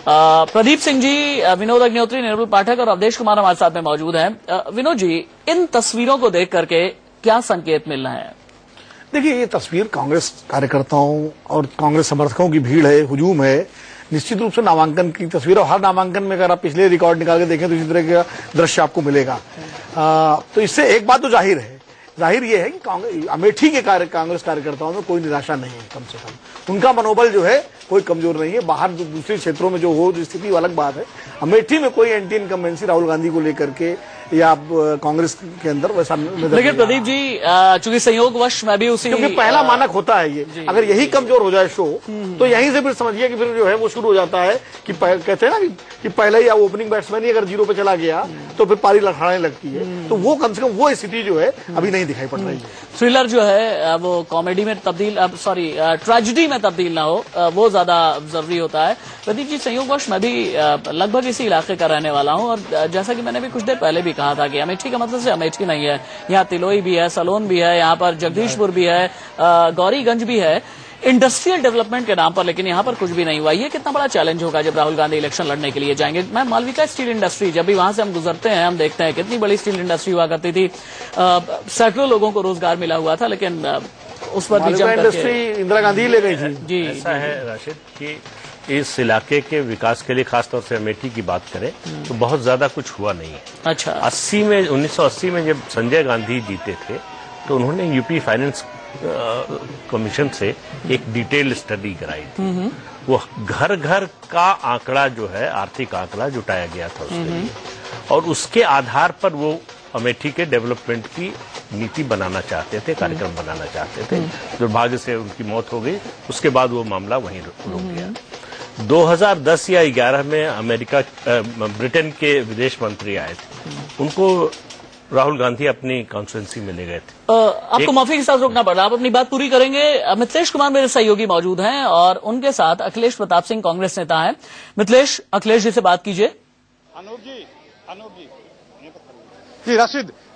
प्रदीप सिंह जी, विनोद अग्निहोत्री, निर्मल पाठक और अवधेश कुमार हमारे साथ में मौजूद हैं। विनोद जी, इन तस्वीरों को देख करके क्या संकेत मिल रहे हैं? देखिए, ये तस्वीर कांग्रेस कार्यकर्ताओं और कांग्रेस समर्थकों की भीड़ है, हुजूम है। निश्चित रूप से नामांकन की तस्वीर, और हर नामांकन में अगर आप पिछले रिकॉर्ड निकाल के देखें तो इसी तरह का दृश्य आपको मिलेगा। तो इससे एक बात तो जाहिर है, जाहिर ये है कि अमेठी के कांग्रेस कार्यकर्ताओं में कोई निराशा नहीं है। कम से कम उनका मनोबल जो है कोई कमजोर नहीं है। बाहर दूसरे क्षेत्रों में जो हो स्थिति वो अलग बात है। अमेठी में कोई एंटी इनकम्बेंसी राहुल गांधी को लेकर के या कांग्रेस के अंदर वैसा, लेकिन प्रदीप जी, चूंकि संयोगवश मैं भी उसी, क्योंकि पहला मानक होता है ये, अगर यही कमजोर हो जाए शो, तो यहीं से फिर समझिए कि फिर जो है वो शुरू हो जाता है कि कहते हैं ना कि पहले ही ओपनिंग बैट्समैन ही अगर 0 पे चला गया तो फिर पारी लड़खड़ाने लगती है। तो वो कम से कम वो स्थिति जो है अभी नहीं दिखाई पड़ रही है। थ्रिलर जो है वो कॉमेडी में तब्दील, ट्रेजेडी में तब्दील ना हो, वो ज्यादा जरूरी होता है। प्रदीप जी, संयोगवश मैं भी लगभग इसी इलाके का रहने वाला हूं, और जैसा कि मैंने भी कुछ देर पहले भी कहा था कि अमेठी का मतलब से अमेठी नहीं है, यहाँ तिलोई भी है, सलोन भी है, यहाँ पर जगदीशपुर भी है, गौरीगंज भी है, इंडस्ट्रियल डेवलपमेंट के नाम पर, लेकिन यहाँ पर कुछ भी नहीं हुआ। ये कितना बड़ा चैलेंज होगा जब राहुल गांधी इलेक्शन लड़ने के लिए जाएंगे। मैं मालविका स्टील इंडस्ट्री, जब भी वहां से हम गुजरते हैं, हम देखते हैं कितनी बड़ी स्टील इंडस्ट्री हुआ करती थी, सैकड़ों लोगों को रोजगार मिला हुआ था, लेकिन उस पर भी इंडस्ट्री इंदिरा गांधी ले गई थी। जी, ऐसा है राशिद कि इस इलाके के विकास के लिए, खासतौर से अमेठी की बात करें तो बहुत ज्यादा कुछ हुआ नहीं है। अच्छा, 1980 में जब संजय गांधी जीते थे तो उन्होंने यूपी फाइनेंस कमीशन से एक डिटेल स्टडी कराई थी। वो घर घर का आंकड़ा जो है, आर्थिक आंकड़ा जुटाया गया था उसके लिए, और उसके आधार पर वो अमेठी के डेवलपमेंट की नीति बनाना चाहते थे, कार्यक्रम बनाना चाहते थे। दुर्भाग्य से उनकी मौत हो गई, उसके बाद वो मामला वहीं रुक गया। 2010 या 11 में ब्रिटेन के विदेश मंत्री आए थे, उनको राहुल गांधी अपनी कॉन्स्टिट्यूंसी में ले गए थे। आपको माफी के साथ रोकना पड़ रहा, आप अपनी बात पूरी करेंगे। मिथिलेश कुमार मेरे सहयोगी मौजूद हैं और उनके साथ अखिलेश प्रताप सिंह कांग्रेस नेता हैं। मिथिलेश, अखिलेश जी से बात कीजिए। अनूप जी,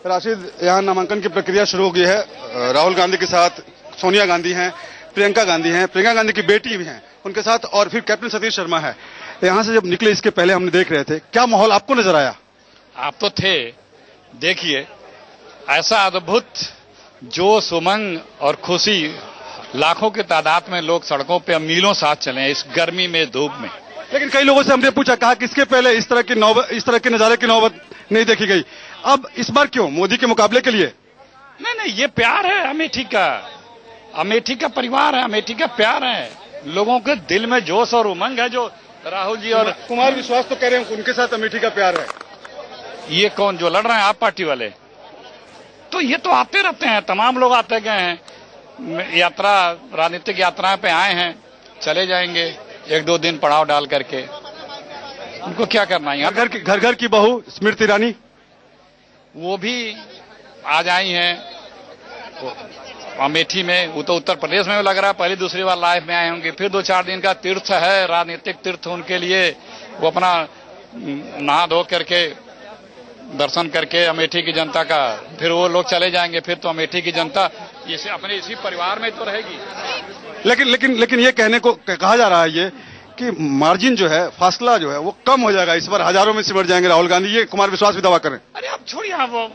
राशिद, यहाँ नामांकन की प्रक्रिया शुरू हो गई है। राहुल गांधी के साथ सोनिया गांधी हैं, प्रियंका गांधी की बेटी भी हैं उनके साथ, और फिर कैप्टन सतीश शर्मा है। यहाँ से जब निकले इसके पहले हमने देख रहे थे, क्या माहौल आपको नजर आया? आप तो थे, देखिए ऐसा अद्भुत जोश, उमंग और खुशी, लाखों की तादाद में लोग सड़कों पे मीलों साथ चले इस गर्मी में, धूप में। लेकिन कई लोगों से हमने पूछा, कहा कि इसके पहले इस तरह के नजारे की नौबत नहीं देखी गई, अब इस बार क्यों, मोदी के मुकाबले के लिए? नहीं, ये प्यार है अमेठी का, अमेठी का परिवार है, अमेठी का प्यार है, लोगों के दिल में जोश और उमंग है। जो राहुल जी और कुमार विश्वास तो कह रहे हैं उनके साथ अमेठी का प्यार है। ये कौन जो लड़ रहे हैं, आप पार्टी वाले? तो ये तो आते रहते हैं, तमाम लोग आते गए हैं, यात्रा, राजनीतिक यात्राएं पे आए हैं, चले जाएंगे 1-2 दिन पड़ाव डाल करके। उनको क्या करना है? घर घर की बहू स्मृति ईरानी, वो भी आज आई हैं अमेठी में। वो तो उत्तर प्रदेश में लग रहा है पहली दूसरी बार लाइफ में आए होंगे। फिर 2-4 दिन का तीर्थ है, राजनीतिक तीर्थ उनके लिए। वो अपना नहा धो करके, दर्शन करके अमेठी की जनता का, फिर वो लोग चले जाएंगे। फिर तो अमेठी की जनता इसे अपने इसी परिवार में तो रहेगी। लेकिन ये कहने को कहा जा रहा है ये कि मार्जिन जो है, फासला जो है वो कम हो जाएगा, इस बार हजारों में सिमट जाएंगे राहुल गांधी, ये कुमार विश्वास भी दावा करें। अरे आप छोड़िए, आप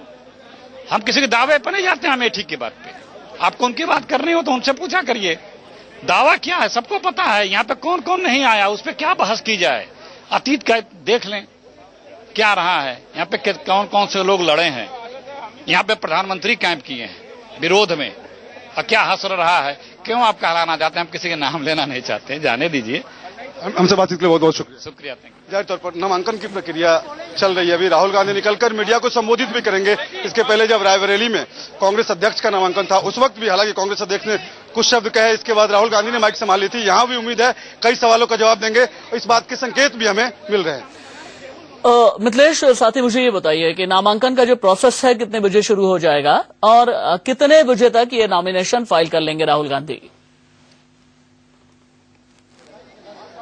हम किसी के दावे पर नहीं जाते हैं अमेठी की बात पे। आपको उनकी बात करनी हो तो उनसे पूछा करिए, दावा क्या है सबको पता है। यहाँ पे कौन कौन नहीं आया, उस पर क्या बहस की जाए? अतीत का देख लें क्या रहा है, यहाँ पे कौन कौन से लोग लड़े हैं। यहाँ पे प्रधानमंत्री कैंप किए हैं, विरोध में और क्या हसर रहा है, क्यों आप कहलाना चाहते हैं? हम किसी के नाम लेना नहीं चाहते, जाने दीजिए। हमसे बातचीत के लिए बहुत बहुत शुक्रिया। शुक्रिया, थैंक यू। जाहिर तौर पर नामांकन की प्रक्रिया चल रही है। अभी राहुल गांधी निकलकर मीडिया को संबोधित भी करेंगे। इसके पहले जब रायबरेली में कांग्रेस अध्यक्ष का नामांकन था, उस वक्त भी हालांकि कांग्रेस अध्यक्ष ने कुछ शब्द कहे। इसके बाद राहुल गांधी ने माइक संभाल ली थी। यहाँ भी उम्मीद है कई सवालों का जवाब देंगे, इस बात के संकेत भी हमें मिल रहे हैं। मिथिलेश, साथ ही मुझे ये बताइए कि नामांकन का जो प्रोसेस है कितने बजे शुरू हो जाएगा और कितने बजे तक ये नॉमिनेशन फाइल कर लेंगे राहुल गांधी?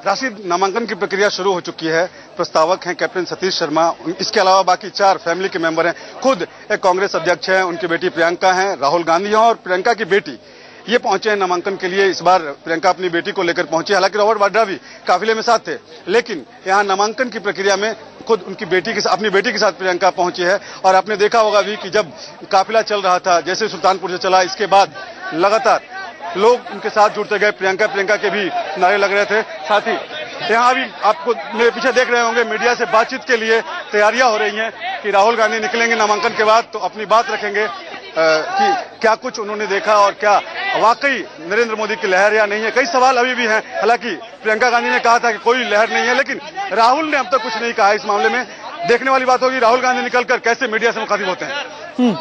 राशिद, नामांकन की प्रक्रिया शुरू हो चुकी है। प्रस्तावक हैं कैप्टन सतीश शर्मा, इसके अलावा बाकी 4 फैमिली के मेंबर हैं। खुद एक कांग्रेस अध्यक्ष हैं, उनकी बेटी प्रियंका हैं, राहुल गांधी हैं और प्रियंका की बेटी ये पहुंचे हैं नामांकन के लिए। इस बार प्रियंका अपनी बेटी को लेकर पहुंची, हालांकि रॉबर्ट वाड्रा भी काफिले में साथ थे, लेकिन यहाँ नामांकन की प्रक्रिया में खुद उनकी बेटी के अपनी बेटी के साथ प्रियंका पहुंची है। और आपने देखा होगा भी कि जब काफिला चल रहा था, जैसे सुल्तानपुर से चला, इसके बाद लगातार लोग उनके साथ जुड़ते गए। प्रियंका के भी नारे लग रहे थे। साथ ही यहाँ भी आपको मेरे पीछे देख रहे होंगे, मीडिया से बातचीत के लिए तैयारियां हो रही हैं कि राहुल गांधी निकलेंगे नामांकन के बाद तो अपनी बात रखेंगे कि क्या कुछ उन्होंने देखा और क्या वाकई नरेंद्र मोदी की लहर या नहीं है। कई सवाल अभी भी हैं। हालांकि प्रियंका गांधी ने कहा था कि कोई लहर नहीं है, लेकिन राहुल ने अब तक कुछ नहीं कहा इस मामले में। देखने वाली बात होगी राहुल गांधी निकलकर कैसे मीडिया से मुखातिब होते हैं।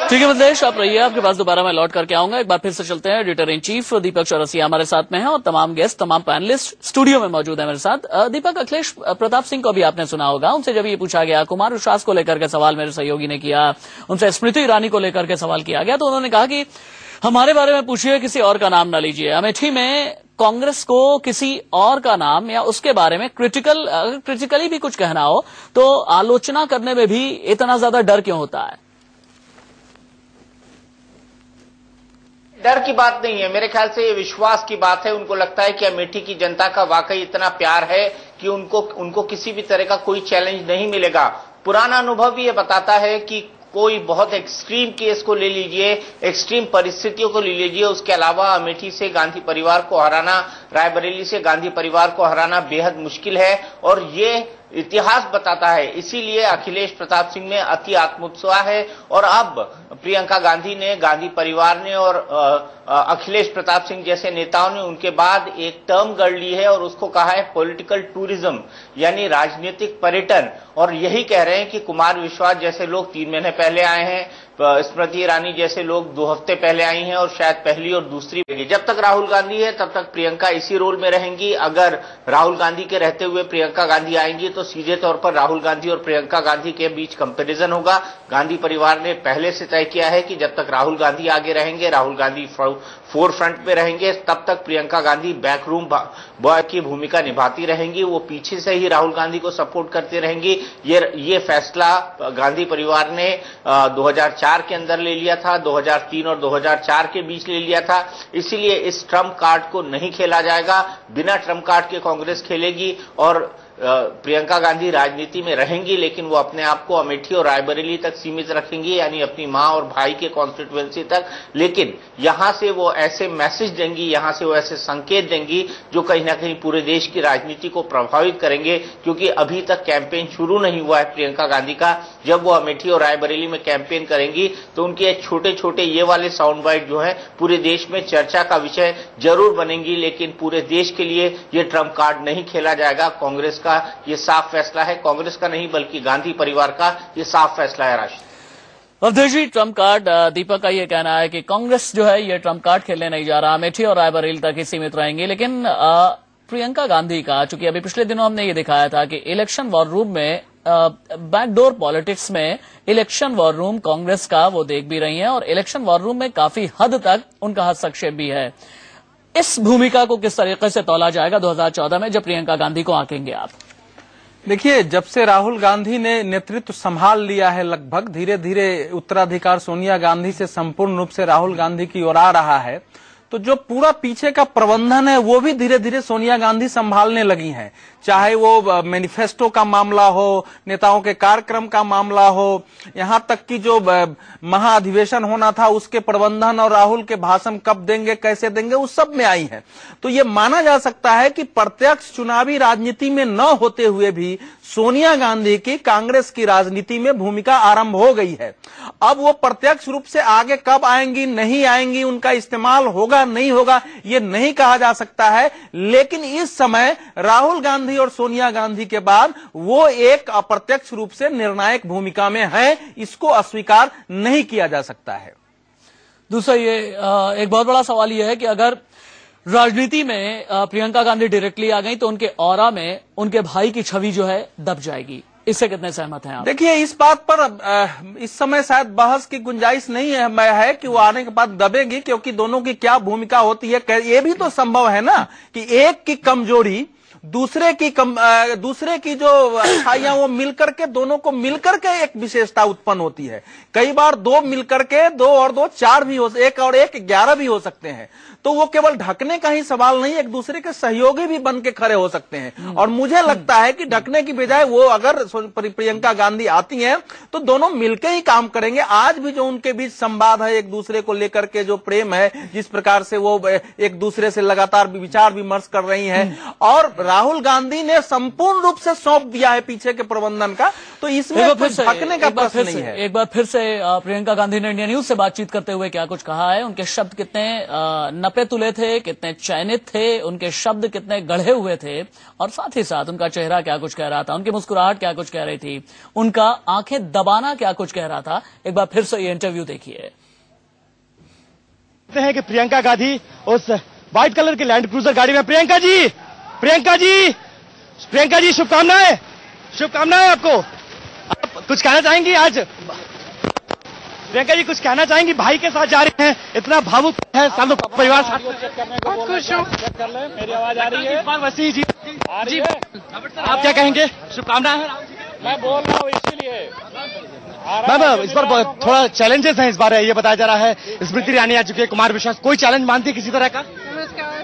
ठीक है मिथिलेश, आप रहिए, आपके पास दोबारा मैं लौट करके आऊंगा। एक बार फिर से चलते हैं। एडिटर इन चीफ दीपक चौरसिया हमारे साथ में है और तमाम गेस्ट, तमाम पैनलिस्ट स्टूडियो में मौजूद है मेरे साथ। दीपक, अखिलेश प्रताप सिंह को भी आपने सुना होगा। उनसे जब ये पूछा गया, कुमार विश्वास को लेकर के सवाल मेरे सहयोगी ने किया, उनसे स्मृति ईरानी को लेकर के सवाल किया गया, तो उन्होंने कहा कि हमारे बारे में पूछिए, किसी और का नाम न लीजिए। अमेठी में कांग्रेस को किसी और का नाम या उसके बारे में क्रिटिकली भी कुछ कहना हो तो आलोचना करने में भी इतना ज्यादा डर क्यों होता है? डर की बात नहीं है, मेरे ख्याल से ये विश्वास की बात है। उनको लगता है कि अमेठी की जनता का वाकई इतना प्यार है कि उनको किसी भी तरह का कोई चैलेंज नहीं मिलेगा। पुराना अनुभव भी ये बताता है कि कोई बहुत एक्सट्रीम केस को ले लीजिए, एक्सट्रीम परिस्थितियों को ले लीजिए, उसके अलावा अमेठी से गांधी परिवार को हराना, रायबरेली से गांधी परिवार को हराना बेहद मुश्किल है और ये इतिहास बताता है। इसीलिए अखिलेश प्रताप सिंह में अति आत्मोत्साह है और अब प्रियंका गांधी ने, गांधी परिवार ने और अखिलेश प्रताप सिंह जैसे नेताओं ने उनके बाद एक टर्म गढ़ ली है और उसको कहा है पॉलिटिकल टूरिज्म, यानी राजनीतिक पर्यटन। और यही कह रहे हैं कि कुमार विश्वास जैसे लोग 3 महीने पहले आए हैं, स्मृति ईरानी जैसे लोग 2 हफ्ते पहले आई हैं और शायद पहली और दूसरी। जब तक राहुल गांधी है तब तक प्रियंका इसी रोल में रहेंगी। अगर राहुल गांधी के रहते हुए प्रियंका गांधी आएंगी तो सीधे तौर पर राहुल गांधी और प्रियंका गांधी के बीच कंपैरिजन होगा। गांधी परिवार ने पहले से तय किया है कि जब तक राहुल गांधी आगे रहेंगे, राहुल गांधी फोर फ्रंट पे रहेंगे, तब तक प्रियंका गांधी बैकरूम बॉय की भूमिका निभाती रहेंगी। वो पीछे से ही राहुल गांधी को सपोर्ट करती रहेंगी। ये फैसला गांधी परिवार ने 2004 के अंदर ले लिया था, 2003 और 2004 के बीच ले लिया था। इसीलिए इस ट्रम्प कार्ड को नहीं खेला जाएगा। बिना ट्रम्प कार्ड के कांग्रेस खेलेगी और प्रियंका गांधी राजनीति में रहेंगी, लेकिन वो अपने आप को अमेठी और रायबरेली तक सीमित रखेंगी, यानी अपनी मां और भाई के कॉन्स्टिट्यूएंसी तक। लेकिन यहां से वो ऐसे मैसेज देंगी, यहां से वो ऐसे संकेत देंगी जो कहीं ना कहीं पूरे देश की राजनीति को प्रभावित करेंगे, क्योंकि अभी तक कैंपेन शुरू नहीं हुआ है प्रियंका गांधी का। जब वो अमेठी और रायबरेली में कैंपेन करेंगी तो उनके छोटे छोटे ये वाले साउंड बाइट जो है पूरे देश में चर्चा का विषय जरूर बनेंगी, लेकिन पूरे देश के लिए ये ट्रम्प कार्ड नहीं खेला जाएगा। कांग्रेस का ये साफ फैसला है, कांग्रेस का नहीं बल्कि गांधी परिवार का ये साफ फैसला है। राशिद अवधेश जी, ट्रम्प कार्ड, दीपक का ये कहना है कि कांग्रेस जो है ये ट्रम्प कार्ड खेलने नहीं जा रहा, अमेठी और रायबरेली तक ही सीमित रहेंगे। लेकिन प्रियंका गांधी का, चूंकि अभी पिछले दिनों हमने ये दिखाया था कि इलेक्शन वॉर रूम में, बैकडोर पॉलिटिक्स में इलेक्शन वॉर रूम कांग्रेस का वो देख भी रही हैं और इलेक्शन वॉर रूम में काफी हद तक उनका हस्तक्षेप भी है। इस भूमिका को किस तरीके से तौला जाएगा 2014 में जब प्रियंका गांधी को आंकेंगे आप? देखिए, जब से राहुल गांधी ने नेतृत्व संभाल लिया है, लगभग धीरे धीरे उत्तराधिकार सोनिया गांधी से संपूर्ण रूप से राहुल गांधी की ओर आ रहा है, तो जो पूरा पीछे का प्रबंधन है वो भी धीरे धीरे सोनिया गांधी संभालने लगी हैं। चाहे वो मैनिफेस्टो का मामला हो, नेताओं के कार्यक्रम का मामला हो, यहां तक कि जो महाअधिवेशन होना था उसके प्रबंधन और राहुल के भाषण कब देंगे, कैसे देंगे, उस सब में आई है। तो ये माना जा सकता है कि प्रत्यक्ष चुनावी राजनीति में न होते हुए भी सोनिया गांधी की कांग्रेस की राजनीति में भूमिका आरंभ हो गई है। अब वो प्रत्यक्ष रूप से आगे कब आएंगी, नहीं आएंगी, उनका इस्तेमाल होगा नहीं होगा, ये नहीं कहा जा सकता है। लेकिन इस समय राहुल गांधी और सोनिया गांधी के बाद वो एक अप्रत्यक्ष रूप से निर्णायक भूमिका में है, इसको अस्वीकार नहीं किया जा सकता है। दूसरा ये एक बहुत बड़ा सवाल यह है कि अगर राजनीति में प्रियंका गांधी डायरेक्टली आ गई तो उनके ऑरा में उनके भाई की छवि जो है दब जाएगी। इससे कितने सहमत हैं आप? देखिए, इस बात पर इस समय शायद बहस की गुंजाइश नहीं है कि वो आने के बाद दबेगी, क्योंकि दोनों की क्या भूमिका होती है। ये भी तो संभव है ना कि एक की कमजोरी दूसरे की जो अच्छाइयां वो मिलकर के, दोनों को मिलकर के एक विशेषता उत्पन्न होती है। कई बार दो मिलकर के 2 और 2 4 भी हो, 1 और 1 11 भी हो सकते हैं। तो वो केवल ढकने का ही सवाल नहीं, एक दूसरे के सहयोगी भी बन के खड़े हो सकते हैं। और मुझे लगता है कि ढकने की बजाय वो अगर प्रियंका गांधी आती हैं तो दोनों मिलकर ही काम करेंगे। आज भी जो उनके बीच संवाद है, एक दूसरे को लेकर के जो प्रेम है, जिस प्रकार से वो एक दूसरे से लगातार विचार विमर्श कर रही हैं, और राहुल गांधी ने संपूर्ण रूप से सौंप दिया है पीछे के प्रबंधन का, तो इसमें ढकने का प्रश्न नहीं है। एक बार फिर से प्रियंका गांधी ने इंडिया न्यूज से बातचीत करते हुए क्या कुछ कहा है, उनके शब्द कितने नपे तुले थे, कितने चयनित थे, उनके शब्द कितने गढ़े हुए थे, और साथ ही साथ उनका चेहरा क्या कुछ कह रहा था, उनकी मुस्कुराहट क्या कुछ कह रही थी, उनका आंखें दबाना क्या कुछ कह रहा था। एक बार फिर से ये इंटरव्यू देखिए। हैं कि प्रियंका गांधी उस व्हाइट कलर की लैंड क्रूजर गाड़ी में, प्रियंका जी शुभकामनाएं आपको। आप कुछ कहना चाहेंगी? आज प्रियंका जी कुछ कहना चाहेंगी? भाई के साथ जा रहे हैं, इतना भावुक है, सब परिवार साथ। बहुत खुश हूँ। मेरी आवाज आ रही है? वसी जी जी आप क्या कहेंगे? शुभकामनाएं हैं। मैं बोल रहा हूँ इसीलिए। मैम, इस बार थोड़ा चैलेंजेस हैं, इस बार ये बताया जा रहा है स्मृति ईरानी आ चुकी है, कुमार विश्वास, कोई चैलेंज मानती है किसी तरह का? नमस्कार।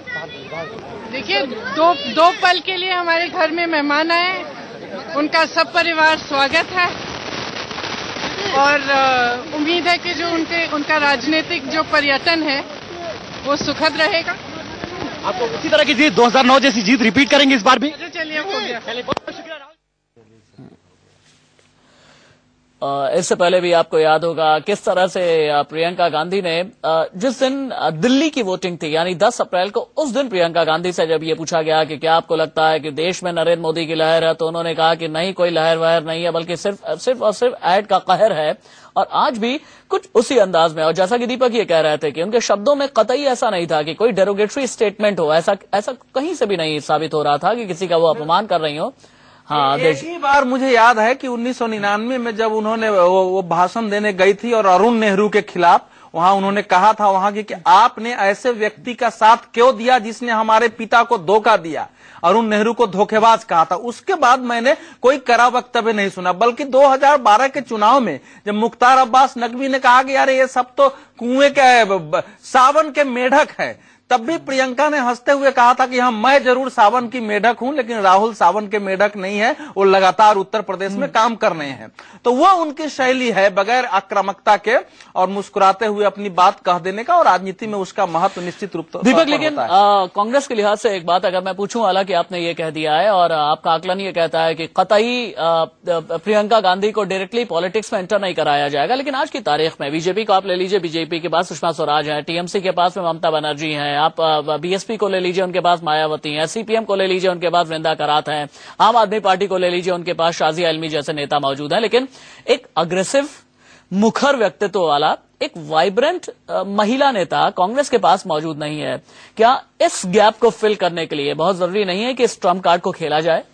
देखिए, दो पल के लिए हमारे घर में मेहमान आए, उनका सब परिवार स्वागत है, और उम्मीद है कि जो उनका राजनीतिक जो पर्यटन है वो सुखद रहेगा। आपको उसी तरह की जीत 2009 जैसी जीत रिपीट करेंगे इस बार भी? चलिए, हो गया। बहुत शुक्रिया। इससे पहले भी आपको याद होगा किस तरह से प्रियंका गांधी ने जिस दिन दिल्ली की वोटिंग थी, यानी 10 अप्रैल को, उस दिन प्रियंका गांधी से जब ये पूछा गया कि क्या आपको लगता है कि देश में नरेंद्र मोदी की लहर है, तो उन्होंने कहा कि नहीं, कोई लहर वहर नहीं है, बल्कि सिर्फ और सिर्फ ऐड का कहर है। और आज भी कुछ उसी अंदाज में, और जैसा कि दीपक ये कह रहे थे कि उनके शब्दों में कतई ऐसा नहीं था कि कोई डेरोगेटरी स्टेटमेंट हो, ऐसा कहीं से भी नहीं साबित हो रहा था कि किसी का वो अपमान कर रही हो। हाँ, एक ही बार मुझे याद है कि 1999 में जब उन्होंने वो भाषण देने गई थी और अरुण नेहरू के खिलाफ, वहां उन्होंने कहा था वहां कि आपने ऐसे व्यक्ति का साथ क्यों दिया जिसने हमारे पिता को धोखा दिया। अरुण नेहरू को धोखेबाज कहा था। उसके बाद मैंने कोई कड़ा वक्तव्य नहीं सुना, बल्कि 2012 के चुनाव में जब मुख्तार अब्बास नकवी ने कहा कि यार ये सब तो कुएं के सावन के मेढक है, तब भी प्रियंका ने हंसते हुए कहा था कि हाँ, मैं जरूर सावन की मेढक हूं, लेकिन राहुल सावन के मेढक नहीं है, वो लगातार उत्तर प्रदेश में काम कर रहे हैं। तो वो उनकी शैली है, बगैर आक्रामकता के और मुस्कुराते हुए अपनी बात कह देने का, और राजनीति में उसका महत्व निश्चित रूप से दीपक, लेकिन कांग्रेस के लिहाज से एक बात अगर मैं पूछूं, हालांकि आपने ये कह दिया है और आपका आकलन ये कहता है कि कतई प्रियंका गांधी को डायरेक्टली पॉलिटिक्स में एंटर नहीं कराया जाएगा, लेकिन आज की तारीख में बीजेपी को आप ले लीजिए, बीजेपी के पास सुषमा स्वराज है, टीएमसी के पास में ममता बनर्जी है, आप बीएसपी को ले लीजिए, उनके पास मायावती हैं, सीपीएम को ले लीजिए, उनके पास वृंदा करात हैं, आम आदमी पार्टी को ले लीजिए, उनके पास शाजिया इल्मी जैसे नेता मौजूद हैं, लेकिन एक अग्रेसिव मुखर व्यक्तित्व वाला, एक वाइब्रेंट महिला नेता कांग्रेस के पास मौजूद नहीं है। क्या इस गैप को फिल करने के लिए बहुत जरूरी नहीं है कि इस ट्रम्प कार्ड को खेला जाए?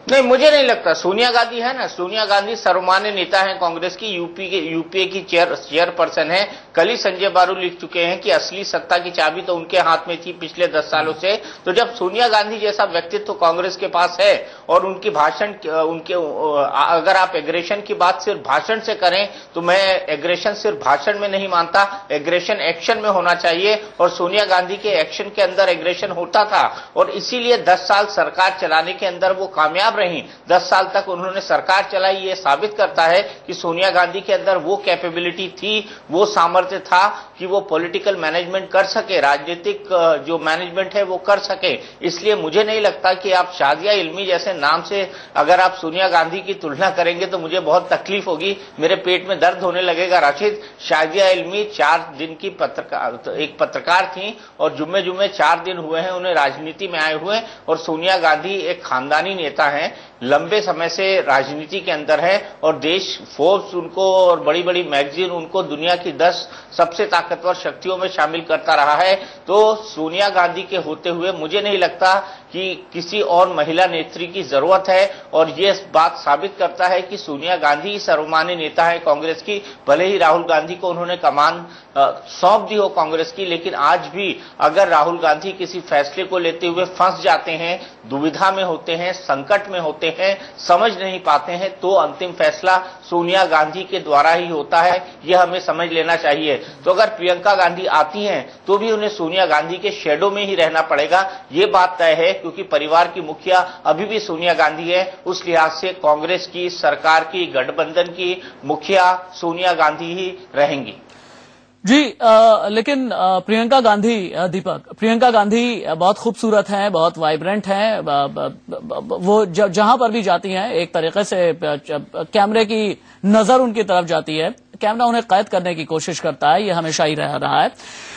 नहीं, मुझे नहीं लगता। सोनिया गांधी है ना, सोनिया गांधी सर्वमान्य नेता है कांग्रेस की, यूपीए की चेयरपर्सन है, कल ही संजय बारू लिख चुके हैं कि असली सत्ता की चाबी तो उनके हाथ में थी पिछले 10 सालों से। तो जब सोनिया गांधी जैसा व्यक्तित्व कांग्रेस के पास है और उनकी भाषण अगर आप एग्रेशन की बात सिर्फ भाषण से करें तो मैं एग्रेशन सिर्फ भाषण में नहीं मानता, एग्रेशन एक्शन में होना चाहिए और सोनिया गांधी के एक्शन के अंदर एग्रेशन होता था और इसीलिए 10 साल सरकार चलाने के अंदर वो कामयाब रही। 10 साल तक उन्होंने सरकार चलाई। ये साबित करता है कि सोनिया गांधी के अंदर वो कैपेबिलिटी थी, वो सामर्थ्य था कि वो पॉलिटिकल मैनेजमेंट कर सके, राजनीतिक जो मैनेजमेंट है वो कर सके। इसलिए मुझे नहीं लगता कि आप शादिया इल्मी जैसे नाम से अगर आप सोनिया गांधी की तुलना करेंगे तो मुझे बहुत तकलीफ होगी, मेरे पेट में दर्द होने लगेगा। राशिद, शादिया इल्मी 4 दिन की एक पत्रकार थी और जुम्मे 4 दिन हुए हैं उन्हें राजनीति में आए हुए और सोनिया गांधी एक खानदानी नेता हैं, लंबे समय से राजनीति के अंदर है और देश फोर्ब्स उनको और बड़ी बड़ी मैगजीन उनको दुनिया की 10 सबसे ताकतवर शक्तियों में शामिल करता रहा है। तो सोनिया गांधी के होते हुए मुझे नहीं लगता कि किसी और महिला नेत्री की जरूरत है और ये बात साबित करता है कि सोनिया गांधी सर्वमान्य नेता है कांग्रेस की। भले ही राहुल गांधी को उन्होंने कमान सौंप दी हो कांग्रेस की, लेकिन आज भी अगर राहुल गांधी किसी फैसले को लेते हुए फंस जाते हैं, दुविधा में होते हैं, संकट में होते हैं, समझ नहीं पाते हैं, तो अंतिम फैसला सोनिया गांधी के द्वारा ही होता है, यह हमें समझ लेना चाहिए। तो अगर प्रियंका गांधी आती हैं तो भी उन्हें सोनिया गांधी के शेडो में ही रहना पड़ेगा, ये बात तय है, क्योंकि परिवार की मुखिया अभी भी सोनिया गांधी है। उस लिहाज से कांग्रेस की सरकार की गठबंधन की मुखिया सोनिया गांधी ही रहेंगी। जी लेकिन प्रियंका गांधी, दीपक, प्रियंका गांधी बहुत खूबसूरत हैं, बहुत वाइब्रेंट हैं, वो जहां पर भी जाती हैं एक तरीके से कैमरे की नजर उनकी तरफ जाती है, कैमरा उन्हें कैद करने की कोशिश करता है, ये हमेशा ही रहा है।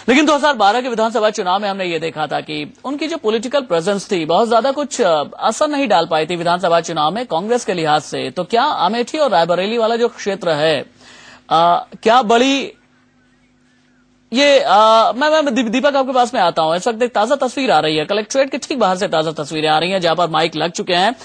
लेकिन 2012 के विधानसभा चुनाव में हमने ये देखा था कि उनकी जो पॉलिटिकल प्रेजेंस थी बहुत ज्यादा कुछ असर नहीं डाल पाई थी विधानसभा चुनाव में कांग्रेस के लिहाज से। तो क्या अमेठी और रायबरेली वाला जो क्षेत्र है क्या बड़ी ये मैं दीपक आपके पास में आता हूं। इस वक्त एक ताजा तस्वीर आ रही है, कलेक्ट्रेट के ठीक बाहर से ताजा तस्वीरें आ रही हैं जहां पर माइक लग चुके हैं,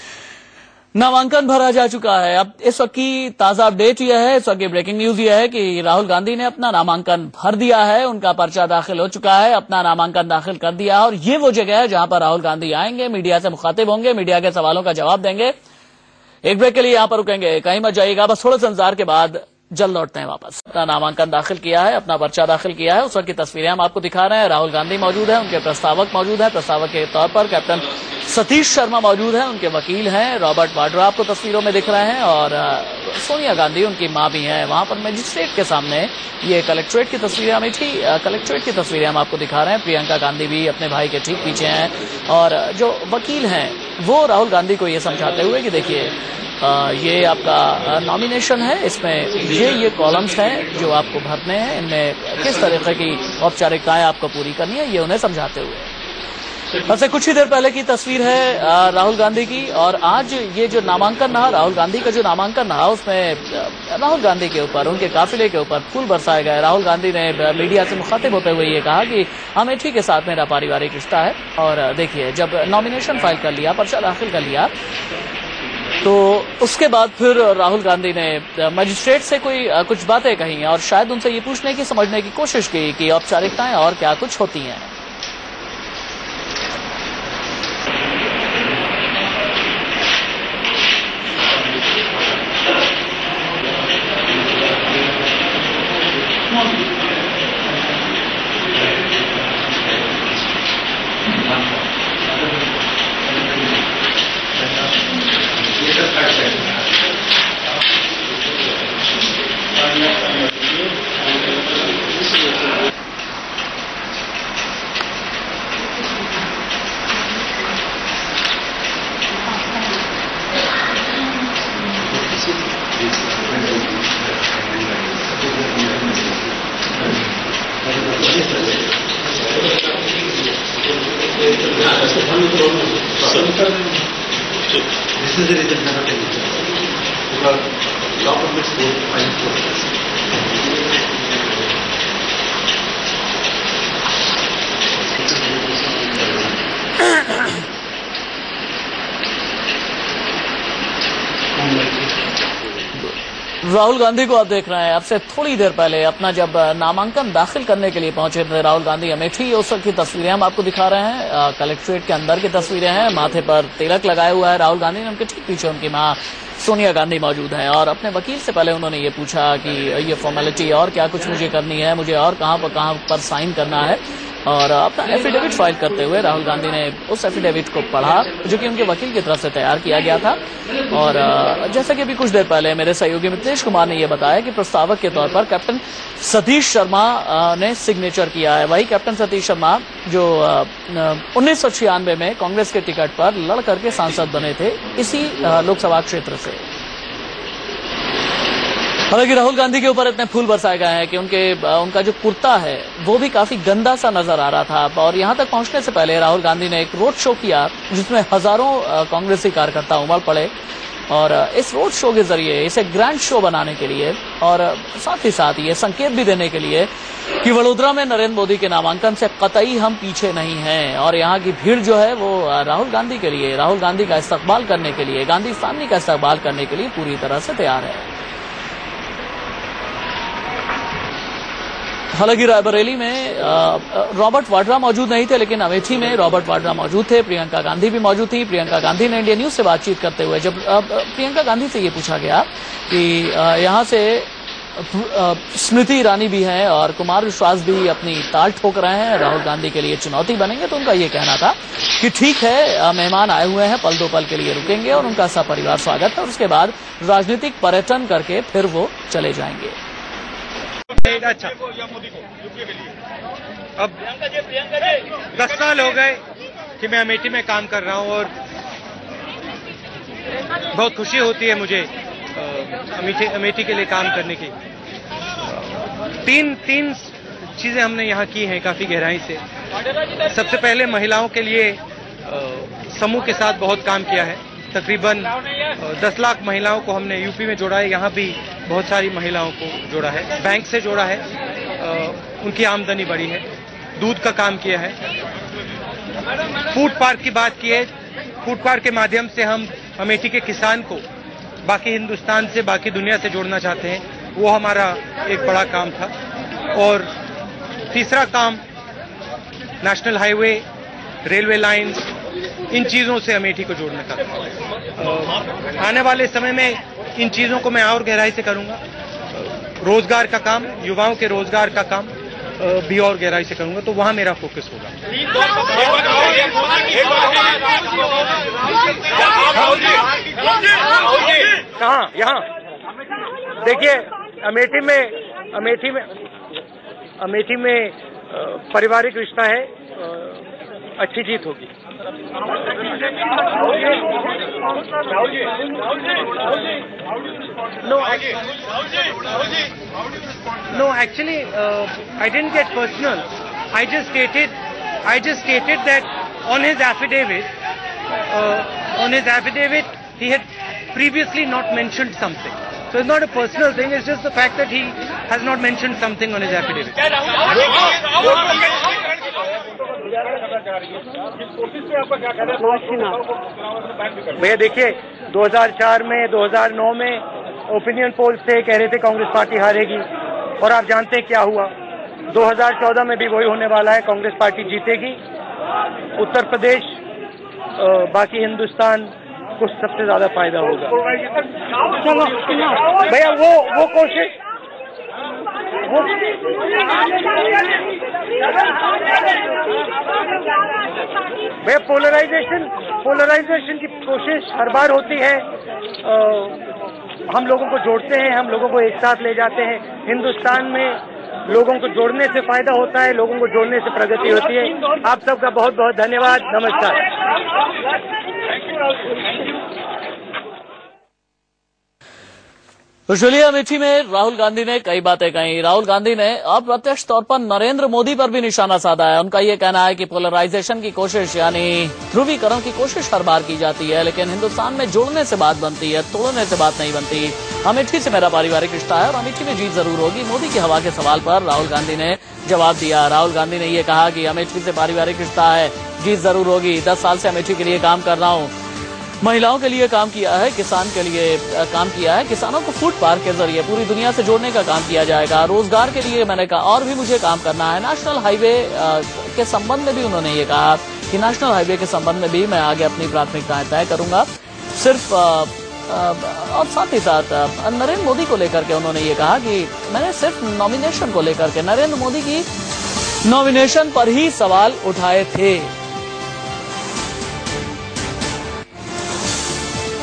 नामांकन भरा जा चुका है। अब इस वक्त की ताजा अपडेट यह है, इस वक्त की ब्रेकिंग न्यूज यह है कि राहुल गांधी ने अपना नामांकन भर दिया है, उनका पर्चा दाखिल हो चुका है, अपना नामांकन दाखिल कर दिया है और ये वो जगह है जहां पर राहुल गांधी आएंगे, मीडिया से मुखातिब होंगे, मीडिया के सवालों का जवाब देंगे। एक ब्रेक के लिए यहां पर रुकेंगे, कहीं मत जाइएगा, बस थोड़े से इंतजार के बाद जल्द लौटते हैं वापस। अपना नामांकन दाखिल किया है, अपना पर्चा दाखिल किया है, उस वक्त की तस्वीरें हम आपको दिखा रहे हैं। राहुल गांधी मौजूद है, उनके प्रस्तावक मौजूद है, प्रस्तावक के तौर पर कैप्टन सतीश शर्मा मौजूद है, उनके वकील हैं रॉबर्ट वाड्रा आपको तस्वीरों में दिख रहे हैं और सोनिया गांधी उनकी मां भी हैं। वहां पर मजिस्ट्रेट के सामने ये कलेक्ट्रेट की तस्वीरें, अमेठी कलेक्ट्रेट की तस्वीरें हम आपको दिखा रहे हैं। प्रियंका गांधी भी अपने भाई के ठीक पीछे हैं और जो वकील हैं वो राहुल गांधी को ये समझाते हुए कि देखिए ये आपका नॉमिनेशन है, इसमें ये कॉलम्स हैं जो आपको भरने हैं, इनमें किस तरीके की औपचारिकताएं आपको पूरी करनी है, ये उन्हें समझाते हुए। वैसे कुछ ही देर पहले की तस्वीर है राहुल गांधी की और आज ये जो नामांकन रहा, राहुल गांधी का जो नामांकन रहा, उसमें राहुल गांधी के ऊपर, उनके काफिले के ऊपर फूल बरसाए गए। राहुल गांधी ने मीडिया से मुखातिब होते हुए ये कहा कि अमेठी के साथ मेरा पारिवारिक रिश्ता है और देखिए जब नॉमिनेशन फाइल कर लिया, पर्चा दाखिल कर लिया, तो उसके बाद फिर राहुल गांधी ने मजिस्ट्रेट से कुछ बातें कही और शायद उनसे ये पूछने की, समझने की कोशिश की कि औपचारिकताएं और क्या कुछ होती हैं। This is the reason for not taking it. Because law permits both fine process. Rahul Gandhi को आप देख रहे हैं। अब से थोड़ी देर पहले अपना जब नामांकन दाखिल करने के लिए पहुंचे थे राहुल गांधी अमेठी, उस वक्त की तस्वीरें हम आपको दिखा रहे हैं। कलेक्ट्रेट के अंदर की तस्वीरें हैं। माथे पर तिलक लगाया हुआ है राहुल गांधी ने। उनके ठीक पीछे उनकी मां सोनिया गांधी मौजूद है और अपने वकील से पहले उन्होंने ये पूछा कि ये फॉर्मेलिटी और क्या कुछ मुझे करनी है, मुझे और कहां पर साइन करना है। और अपना एफिडेविट फाइल करते हुए राहुल गांधी ने उस एफिडेविट को पढ़ा जो कि उनके वकील की तरफ से तैयार किया गया था। और जैसा कि अभी कुछ देर पहले मेरे सहयोगी मितेश कुमार ने यह बताया कि प्रस्तावक के तौर पर कैप्टन सतीश शर्मा ने सिग्नेचर किया है। वही कैप्टन सतीश शर्मा जो 1996 में कांग्रेस के टिकट पर लड़ करके सांसद बने थे इसी लोकसभा क्षेत्र से। हालांकि राहुल गांधी के ऊपर इतने फूल बरसाए गए हैं कि उनका जो कुर्ता है वो भी काफी गंदा सा नजर आ रहा था। और यहां तक पहुंचने से पहले राहुल गांधी ने एक रोड शो किया जिसमें हजारों कांग्रेसी कार्यकर्ता उमड़ पड़े। और इस रोड शो के जरिए इसे ग्रैंड शो बनाने के लिए और साथ ही साथ ये संकेत भी देने के लिए कि वडोदरा में नरेंद्र मोदी के नामांकन से कतई हम पीछे नहीं हैं और यहाँ की भीड़ जो है वो राहुल गांधी के लिए, राहुल गांधी का इस्तकबाल करने के लिए, गांधी फैमिली का इस्तकबाल करने के लिए पूरी तरह से तैयार है। हालांकि रायबरेली में रॉबर्ट वाड्रा मौजूद नहीं थे, लेकिन अमेठी में रॉबर्ट वाड्रा मौजूद थे। प्रियंका गांधी भी मौजूद थी। प्रियंका गांधी ने इंडिया न्यूज से बातचीत करते हुए जब प्रियंका गांधी से ये पूछा गया कि यहां से स्मृति ईरानी भी हैं और कुमार विश्वास भी अपनी ताल ठोक रहे हैं, राहुल गांधी के लिए चुनौती बनेंगे, तो उनका ये कहना था कि ठीक है, मेहमान आए हुए हैं, पल दो पल के लिए रुकेंगे और उनका सपरिवार स्वागत है और उसके बाद राजनीतिक पर्यटन करके फिर वो चले जाएंगे। अच्छा, अब 10 साल हो गए कि मैं अमेठी में काम कर रहा हूं और बहुत खुशी होती है मुझे अमेठी के लिए काम करने की। तीन चीजें हमने यहाँ की हैं काफी गहराई से। सबसे पहले महिलाओं के लिए समूह के साथ बहुत काम किया है। तकरीबन 10 लाख महिलाओं को हमने यूपी में जोड़ा है। यहाँ भी बहुत सारी महिलाओं को जोड़ा है, बैंक से जोड़ा है, उनकी आमदनी बढ़ी है। दूध का काम किया है। फूड पार्क की बात की है। फूड पार्क के माध्यम से हम अमेठी के किसान को बाकी हिंदुस्तान से, बाकी दुनिया से जोड़ना चाहते हैं। वो हमारा एक बड़ा काम था। और तीसरा काम नेशनल हाईवे, रेलवे लाइंस, इन चीजों से अमेठी को जोड़ने का। आने वाले समय में इन चीजों को मैं और गहराई से करूंगा। रोजगार का काम, युवाओं के रोजगार का काम भी और गहराई से करूंगा, तो वहां मेरा फोकस होगा। कहाँ? यहाँ देखिए, अमेठी में पारिवारिक रिश्ता है, अच्छी जीत होगी। No, actually, I didn't get personal. I just stated that on his affidavit, he had previously not mentioned something. So it's not a personal thing. It's just the fact that he has not mentioned something on his affidavit. भैया देखिए, 2004 में, 2009 में opinion polls थे, कह रहे थे Congress party हारेगी, और आप जानते हैं क्या हुआ। 2014 में भी वही होने वाला है, कांग्रेस पार्टी जीतेगी। उत्तर प्रदेश, बाकी हिंदुस्तान को सबसे ज्यादा फायदा होगा। भैया वो कोशिश, भैया पोलराइजेशन की कोशिश हर बार होती है। हम लोगों को जोड़ते हैं, हम लोगों को एक साथ ले जाते हैं। हिंदुस्तान में लोगों को जोड़ने से फायदा होता है, लोगों को जोड़ने से प्रगति होती है। आप सबका बहुत बहुत धन्यवाद। नमस्कार। तो चलिए, अमेठी में राहुल गांधी ने कई बातें कही। राहुल गांधी ने अप्रत्यक्ष तौर पर नरेंद्र मोदी पर भी निशाना साधा है। उनका यह कहना है कि पोलराइजेशन की कोशिश, यानी ध्रुवीकरण की कोशिश हर बार की जाती है, लेकिन हिंदुस्तान में जोड़ने से बात बनती है, तोड़ने से बात नहीं बनती। अमेठी से मेरा पारिवारिक रिश्ता है और अमेठी में जीत जरूर होगी। मोदी की हवा के सवाल पर राहुल गांधी ने जवाब दिया। राहुल गांधी ने यह कहा कि अमेठी से पारिवारिक रिश्ता है, जीत जरूर होगी। 10 साल से अमेठी के लिए काम कर रहा हूं। महिलाओं के लिए काम किया है, किसान के लिए काम किया है, किसानों को फूड पार्क के जरिए पूरी दुनिया से जोड़ने का काम किया जाएगा। रोजगार के लिए मैंने कहा और भी मुझे काम करना है। नेशनल हाईवे के संबंध में भी उन्होंने ये कहा कि नेशनल हाईवे के संबंध में भी मैं आगे अपनी प्राथमिकताएं तय करूंगा। सिर्फ और साथ ही साथ नरेंद्र मोदी को लेकर के उन्होंने ये कहा कि मैंने सिर्फ नॉमिनेशन को लेकर के नरेंद्र मोदी की नॉमिनेशन पर ही सवाल उठाए थे।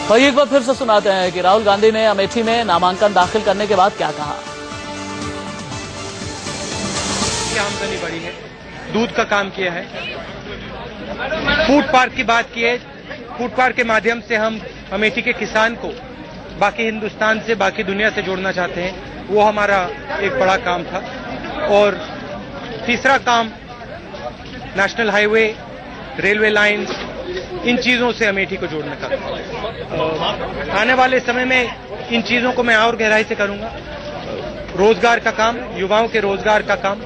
तो एक बार फिर से सुनाते हैं कि राहुल गांधी ने अमेठी में नामांकन दाखिल करने के बाद क्या कहा। क्या आमदनी बढ़ी है, दूध का काम किया है, फूड पार्क की बात की है। फूड पार्क के माध्यम से हम अमेठी के किसान को बाकी हिंदुस्तान से, बाकी दुनिया से जोड़ना चाहते हैं। वो हमारा एक बड़ा काम था। और तीसरा काम नेशनल हाईवे, रेलवे लाइन, इन चीजों से अमेठी को जोड़ने का। आने वाले समय में इन चीजों को मैं और गहराई से करूंगा। रोजगार का काम, युवाओं के रोजगार का काम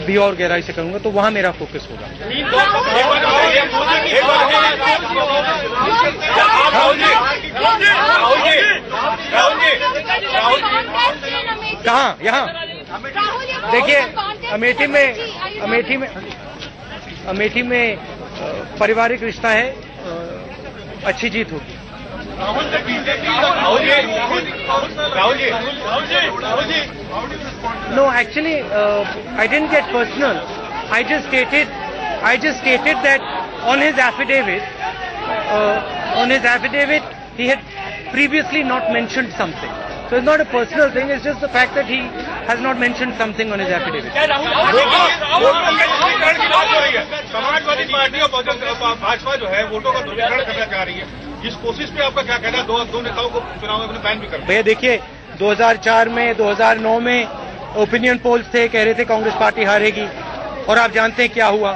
भी और गहराई से करूंगा, तो वहां मेरा फोकस होगा। कहाँ? यहाँ देखिए, अमेठी में पारिवारिक रिश्ता है, अच्छी जीत होगी। No, actually, I didn't get personal. I just stated that on his affidavit, he had previously not mentioned something. So it's not a personal thing. It's just the fact that he has not mentioned something on his affidavit. Samajwadi party और भाजपा जो है वोटों का ध्रुवीकरण करना चाह रही है, इस कोशिश पे आपका क्या कहना है? दो नेताओं को चुनाव में बैन भी कर। भैया देखिए, 2004 में, 2009 में ओपिनियन पोल्स थे, कह रहे थे कांग्रेस पार्टी हारेगी, और आप जानते हैं क्या हुआ।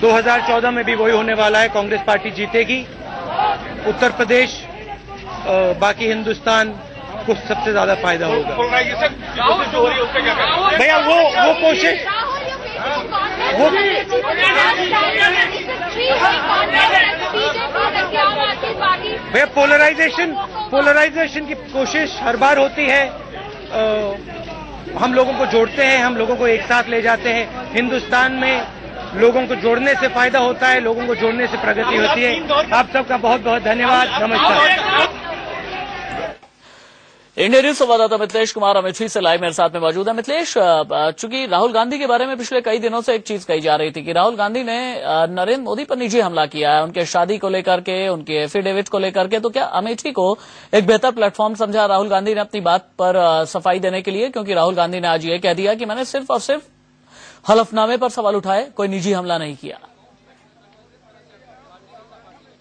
2014 में भी वही होने वाला है, कांग्रेस पार्टी जीतेगी। उत्तर प्रदेश, बाकी हिंदुस्तान को सबसे ज्यादा फायदा होगा। भैया वो कोशिश भैया पोलराइजेशन की कोशिश हर बार होती है। हम लोगों को जोड़ते हैं, हम लोगों को एक साथ ले जाते हैं। हिंदुस्तान में लोगों को जोड़ने से फायदा होता है, लोगों को जोड़ने से प्रगति होती है। आप सबका बहुत बहुत धन्यवाद, नमस्कार। इंडिया न्यूज संवाददाता मिथिलेश कुमार अमेठी से लाइव मेरे साथ में मौजूद है। मिथिलेश, चूंकि राहुल गांधी के बारे में पिछले कई दिनों से एक चीज कही जा रही थी कि राहुल गांधी ने नरेंद्र मोदी पर निजी हमला किया है, उनके शादी को लेकर के, उनके एफिडेविट को लेकर के, तो क्या अमेठी को एक बेहतर प्लेटफॉर्म समझा राहुल गांधी ने अपनी बात पर सफाई देने के लिए? क्योंकि राहुल गांधी ने आज ये कह दिया कि मैंने सिर्फ और सिर्फ हलफनामे पर सवाल उठाए, कोई निजी हमला नहीं किया।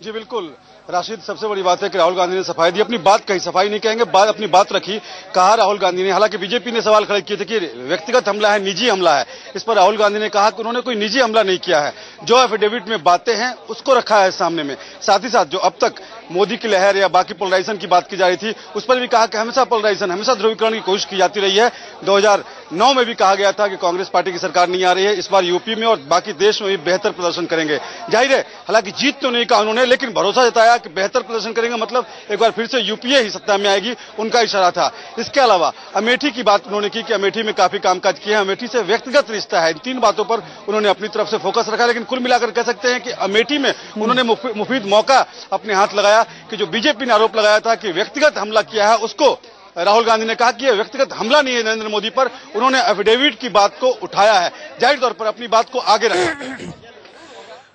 जी बिल्कुल राशिद, सबसे बड़ी बात है कि राहुल गांधी ने सफाई दी, अपनी बात कही, सफाई नहीं कहेंगे, अपनी बात रखी। कहा राहुल गांधी ने, हालांकि बीजेपी ने सवाल खड़े किए थे कि व्यक्तिगत हमला है, निजी हमला है। इस पर राहुल गांधी ने कहा कि उन्होंने कोई निजी हमला नहीं किया है, जो एफिडेविट में बातें हैं उसको रखा है सामने में। साथ ही साथ जो अब तक मोदी की लहर या बाकी पोलराइजेशन की बात की जा रही थी, उस पर भी कहा कि हमेशा पोलराइजेशन, हमेशा ध्रुवीकरण की कोशिश की जाती रही है। 2009 में भी कहा गया था कि कांग्रेस पार्टी की सरकार नहीं आ रही है, इस बार यूपी में और बाकी देश में भी बेहतर प्रदर्शन करेंगे। जाहिर है, हालांकि जीत तो नहीं कहा उन्होंने, लेकिन भरोसा जताया कि बेहतर प्रदर्शन करेंगे, मतलब एक बार फिर से यूपीए ही सत्ता में आएगी, उनका इशारा था। इसके अलावा अमेठी की बात उन्होंने की कि अमेठी में काफी कामकाज किए हैं, अमेठी से व्यक्तिगत रिश्ता है। इन तीन बातों पर उन्होंने अपनी तरफ से फोकस रखा, लेकिन कुल मिलाकर कह सकते हैं कि अमेठी में उन्होंने मुफीद मौका अपने हाथ लगाया कि जो बीजेपी ने आरोप लगाया था कि व्यक्तिगत हमला किया है, उसको राहुल गांधी ने कहा कि यह व्यक्तिगत हमला नहीं है नरेंद्र मोदी पर। उन्होंने एफिडेविट की बात को उठाया है, जाहिर तौर पर अपनी बात को आगे रखा।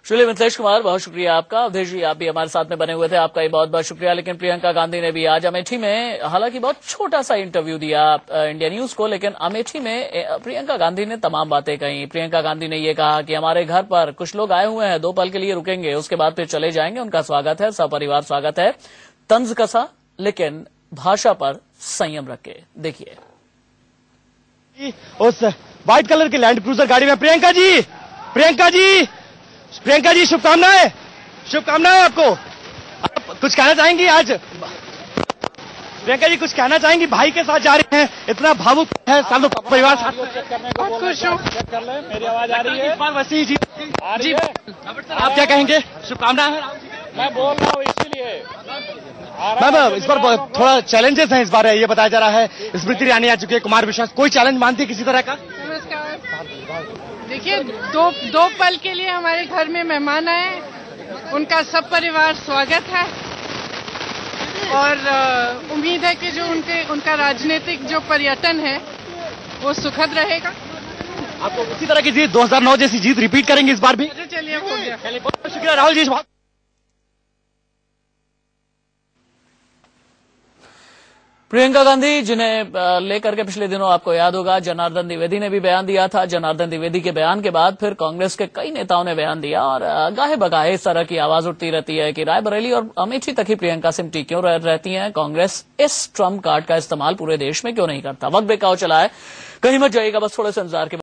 चलिए मिथिलेश कुमार, बहुत शुक्रिया आपका। अवधेश जी, आप भी हमारे साथ में बने हुए थे, आपका भी बहुत बहुत शुक्रिया। लेकिन प्रियंका गांधी ने भी आज अमेठी में हालांकि बहुत छोटा सा इंटरव्यू दिया इंडिया न्यूज को, लेकिन अमेठी में प्रियंका गांधी ने तमाम बातें कही। प्रियंका गांधी ने ये कहा कि हमारे घर पर कुछ लोग आए हुए हैं, 2 पल के लिए रुकेंगे, उसके बाद फिर चले जाएंगे, उनका स्वागत है, सपरिवार स्वागत है, तंज कसा लेकिन भाषा पर संयम रखे। देखिए उस व्हाइट कलर की लैंड क्रूजर गाड़ी में प्रियंका जी शुभकामनाएं आपको। आप कुछ कहना चाहेंगी? आज प्रियंका जी कुछ कहना चाहेंगी? भाई के साथ जा रहे हैं, इतना भावुक है, सालों परिवार साथ खुश हूँ। मेरी आवाज आ रही है? वसीम जी आप क्या कहेंगे? शुभकामनाएं। मैं बोल रहा हूँ इसीलिए मैम इस पर थोड़ा चैलेंजेस हैं इस बार, ये बताया जा रहा है स्मृति ईरानी आ चुकी है, कुमार विश्वास, कोई चैलेंज मानती है किसी तरह का? नमस्कार। देखिए दो पल के लिए हमारे घर में मेहमान आए, उनका सब परिवार स्वागत है और उम्मीद है कि जो उनका राजनीतिक जो पर्यटन है वो सुखद रहेगा। आपको उसी तरह की जीत 2009 जैसी जीत रिपीट करेंगे इस बार भी? चलिए हो गया। बहुत शुक्रिया राहुल जी। प्रियंका गांधी, जिन्हें लेकर के पिछले दिनों आपको याद होगा जनार्दन द्विवेदी ने भी बयान दिया था। जनार्दन द्विवेदी के बयान के बाद फिर कांग्रेस के कई नेताओं ने बयान दिया और गाहे बगाहे इस तरह की आवाज उठती रहती है कि रायबरेली और अमेठी तक ही प्रियंका सिमटी क्यों रहती हैं, कांग्रेस इस ट्रम्प कार्ड का इस्तेमाल पूरे देश में क्यों नहीं करता। वक्त बेकाव चला है, कहीं मत जाइएगा, बस थोड़े से इंतजार के